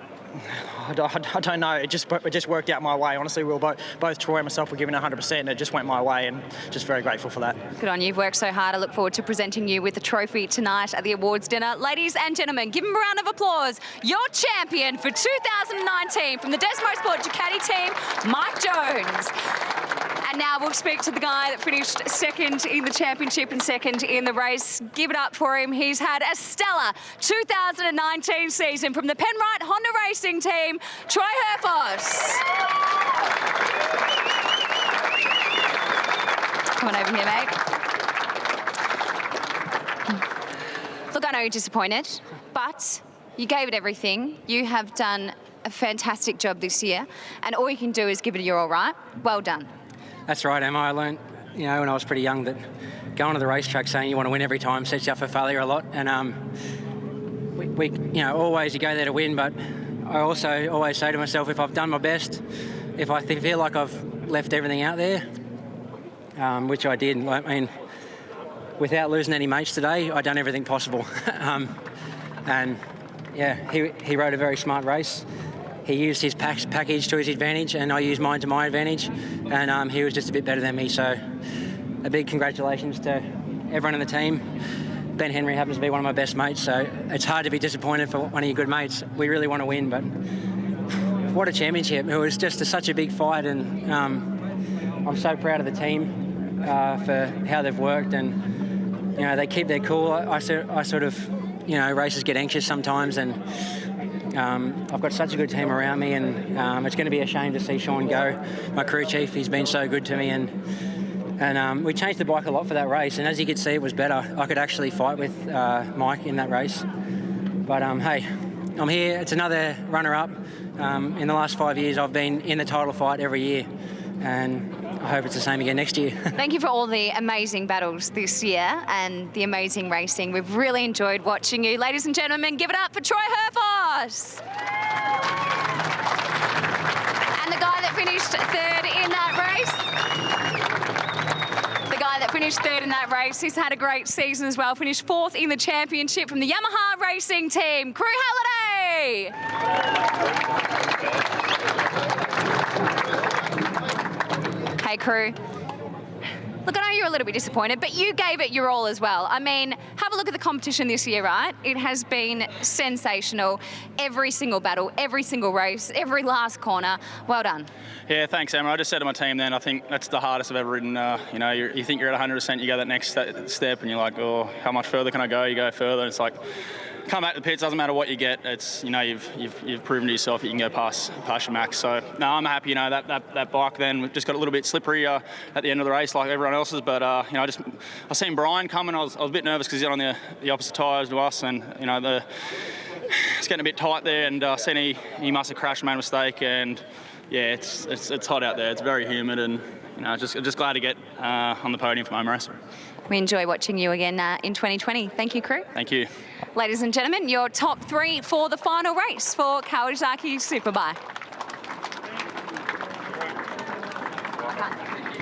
don't know. It just worked out my way. Honestly, we were both Troy and myself were giving 100%, and it just went my way, and just very grateful for that. Good on you. You've worked so hard. I look forward to presenting you with the trophy tonight at the awards dinner. Ladies and gentlemen, give him a round of applause. Your champion for 2019 from the Desmo Sport Ducati team, Mike Jones. And now we'll speak to the guy that finished second in the championship and second in the race. Give it up for him. He's had a stellar 2019 season from the Penrite Honda Racing team, Troy Herfoss. Come on over here, mate. Look, I know you're disappointed, but you gave it everything. You have done a fantastic job this year, and all you can do is give it your all, right? Well done. That's right, Emma. I learned, when I was pretty young that going to the racetrack saying you want to win every time sets you up for failure a lot. And we always you go there to win, but I also always say to myself, if I've done my best, if I feel like I've left everything out there, which I did. I mean, without losing any mates today, I've done everything possible. And yeah, he rode a very smart race. He used his package to his advantage, and I used mine to my advantage, and he was just a bit better than me. So a big congratulations to everyone in the team. Ben Henry happens to be one of my best mates, so it's hard to be disappointed for one of your good mates. We really want to win, but what a championship. It was just such a big fight, and I'm so proud of the team for how they've worked, and they keep their cool. I sort of races get anxious sometimes, and I've got such a good team around me, and it's going to be a shame to see Sean go. My crew chief, he's been so good to me, and we changed the bike a lot for that race, and as you could see, it was better. I could actually fight with Mike in that race. But hey, I'm here. It's another runner-up. In the last 5 years, I've been in the title fight every year, and I hope it's the same again next year. Thank you for all the amazing battles this year and the amazing racing. We've really enjoyed watching you. Ladies and gentlemen, give it up for Troy Herfoss. And the guy that finished third in that race. He's had a great season as well. Finished 4th in the championship from the Yamaha Racing team, Crew Halliday. Hey, Crew. Look, I know you're a little bit disappointed, but you gave it your all as well. I mean, have a look at the competition this year, right? It has been sensational. Every single battle, every single race, every last corner. Well done. Yeah, thanks, Emma. I just said to my team then, I think that's the hardest I've ever ridden. You think you're at 100%, you go that next step, and you're like, oh, how much further can I go? You go further, and it's like, come back to the pits. Doesn't matter what you get. It's you've proven to yourself that you can go past your max. So no, I'm happy. That bike then just got a little bit slippery at the end of the race like everyone else's. But I seen Brian coming. I was a bit nervous because he's on the opposite tyres to us, and it's getting a bit tight there. And I seen he must have crashed, made a mistake, and yeah, it's hot out there. It's very humid, and just glad to get on the podium for my home race. We enjoy watching you again in 2020. Thank you, crew. Thank you. Ladies and gentlemen, your top 3 for the final race for Kawasaki Superbike.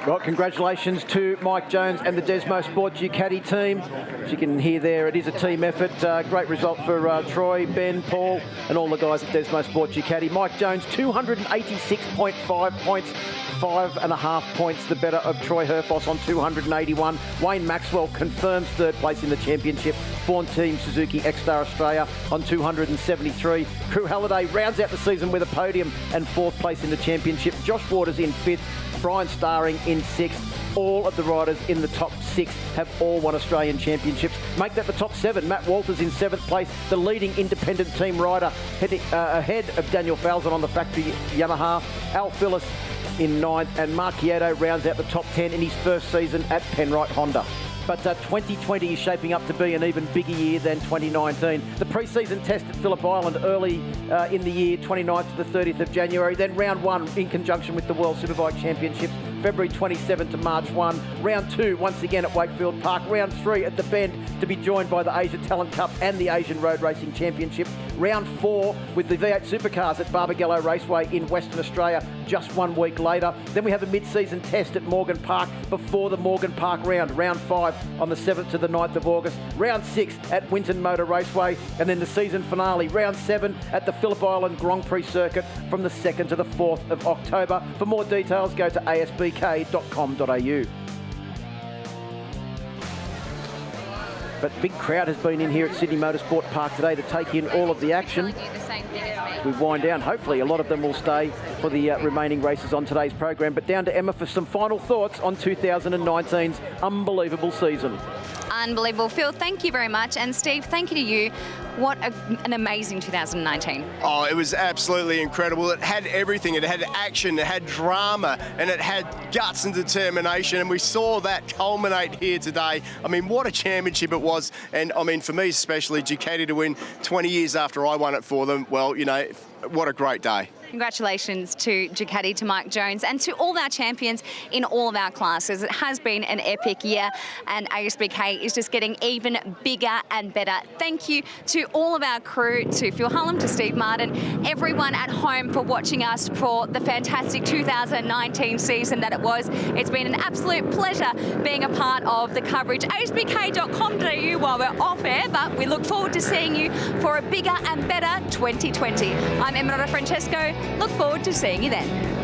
Well, congratulations to Mike Jones and the Desmo Sport Ducati team. As you can hear there, it is a team effort. Great result for Troy, Ben, Paul, and all the guys at Desmo Sport Ducati. Mike Jones, 286.5 points. 5.5 points the better of Troy Herfoss on 281. Wayne Maxwell confirms third place in the championship for Team Suzuki X-Star Australia on 273. Crew Halliday rounds out the season with a podium and 4th place in the championship. Josh Waters in 5th, Brian Starring in 6th. All of the riders in the top 6 have all won Australian championships. Make that the top 7. Matt Walters in 7th place, the leading independent team rider, ahead of Daniel Falzon on the factory Yamaha. Al Phillips in 9th, and Mark Quieto rounds out the top 10 in his first season at Penrite Honda. But 2020 is shaping up to be an even bigger year than 2019. The pre-season test at Phillip Island early in the year, 29th to the 30th of January. Then round 1 in conjunction with the World Superbike Championships, February 27 to March 1. Round 2 once again at Wakefield Park. Round 3 at the Bend to be joined by the Asia Talent Cup and the Asian Road Racing Championship. Round 4 with the V8 Supercars at Barbagallo Raceway in Western Australia just 1 week later. Then we have a mid-season test at Morgan Park before the Morgan Park round. Round 5 on the 7th to the 9th of August. Round 6 at Winton Motor Raceway, and then the season finale, round 7 at the Phillip Island Grand Prix circuit from the 2nd to the 4th of October. For more details, go to asbk.com.au. But big crowd has been in here at Sydney Motorsport Park today to take in all of the action. We wind down. Hopefully a lot of them will stay for the remaining races on today's program. But down to Emma for some final thoughts on 2019's unbelievable season. Unbelievable. Phil, thank you very much. And Steve, thank you to you. What an amazing 2019. Oh, it was absolutely incredible. It had everything. It had action, it had drama, and it had guts and determination. And we saw that culminate here today. I mean, what a championship it was. And I mean, for me especially, Ducati to win 20 years after I won it for them, well, what a great day. Congratulations to Ducati, to Mike Jones, and to all our champions in all of our classes. It has been an epic year, and ASBK is just getting even bigger and better. Thank you to all of our crew, to Phil Hallam, to Steve Martin, everyone at home for watching us for the fantastic 2019 season that it was. It's been an absolute pleasure being a part of the coverage. asbk.com.au while we're off air, but we look forward to seeing you for a bigger and better 2020. I'm Emma Francesco. Look forward to seeing you then.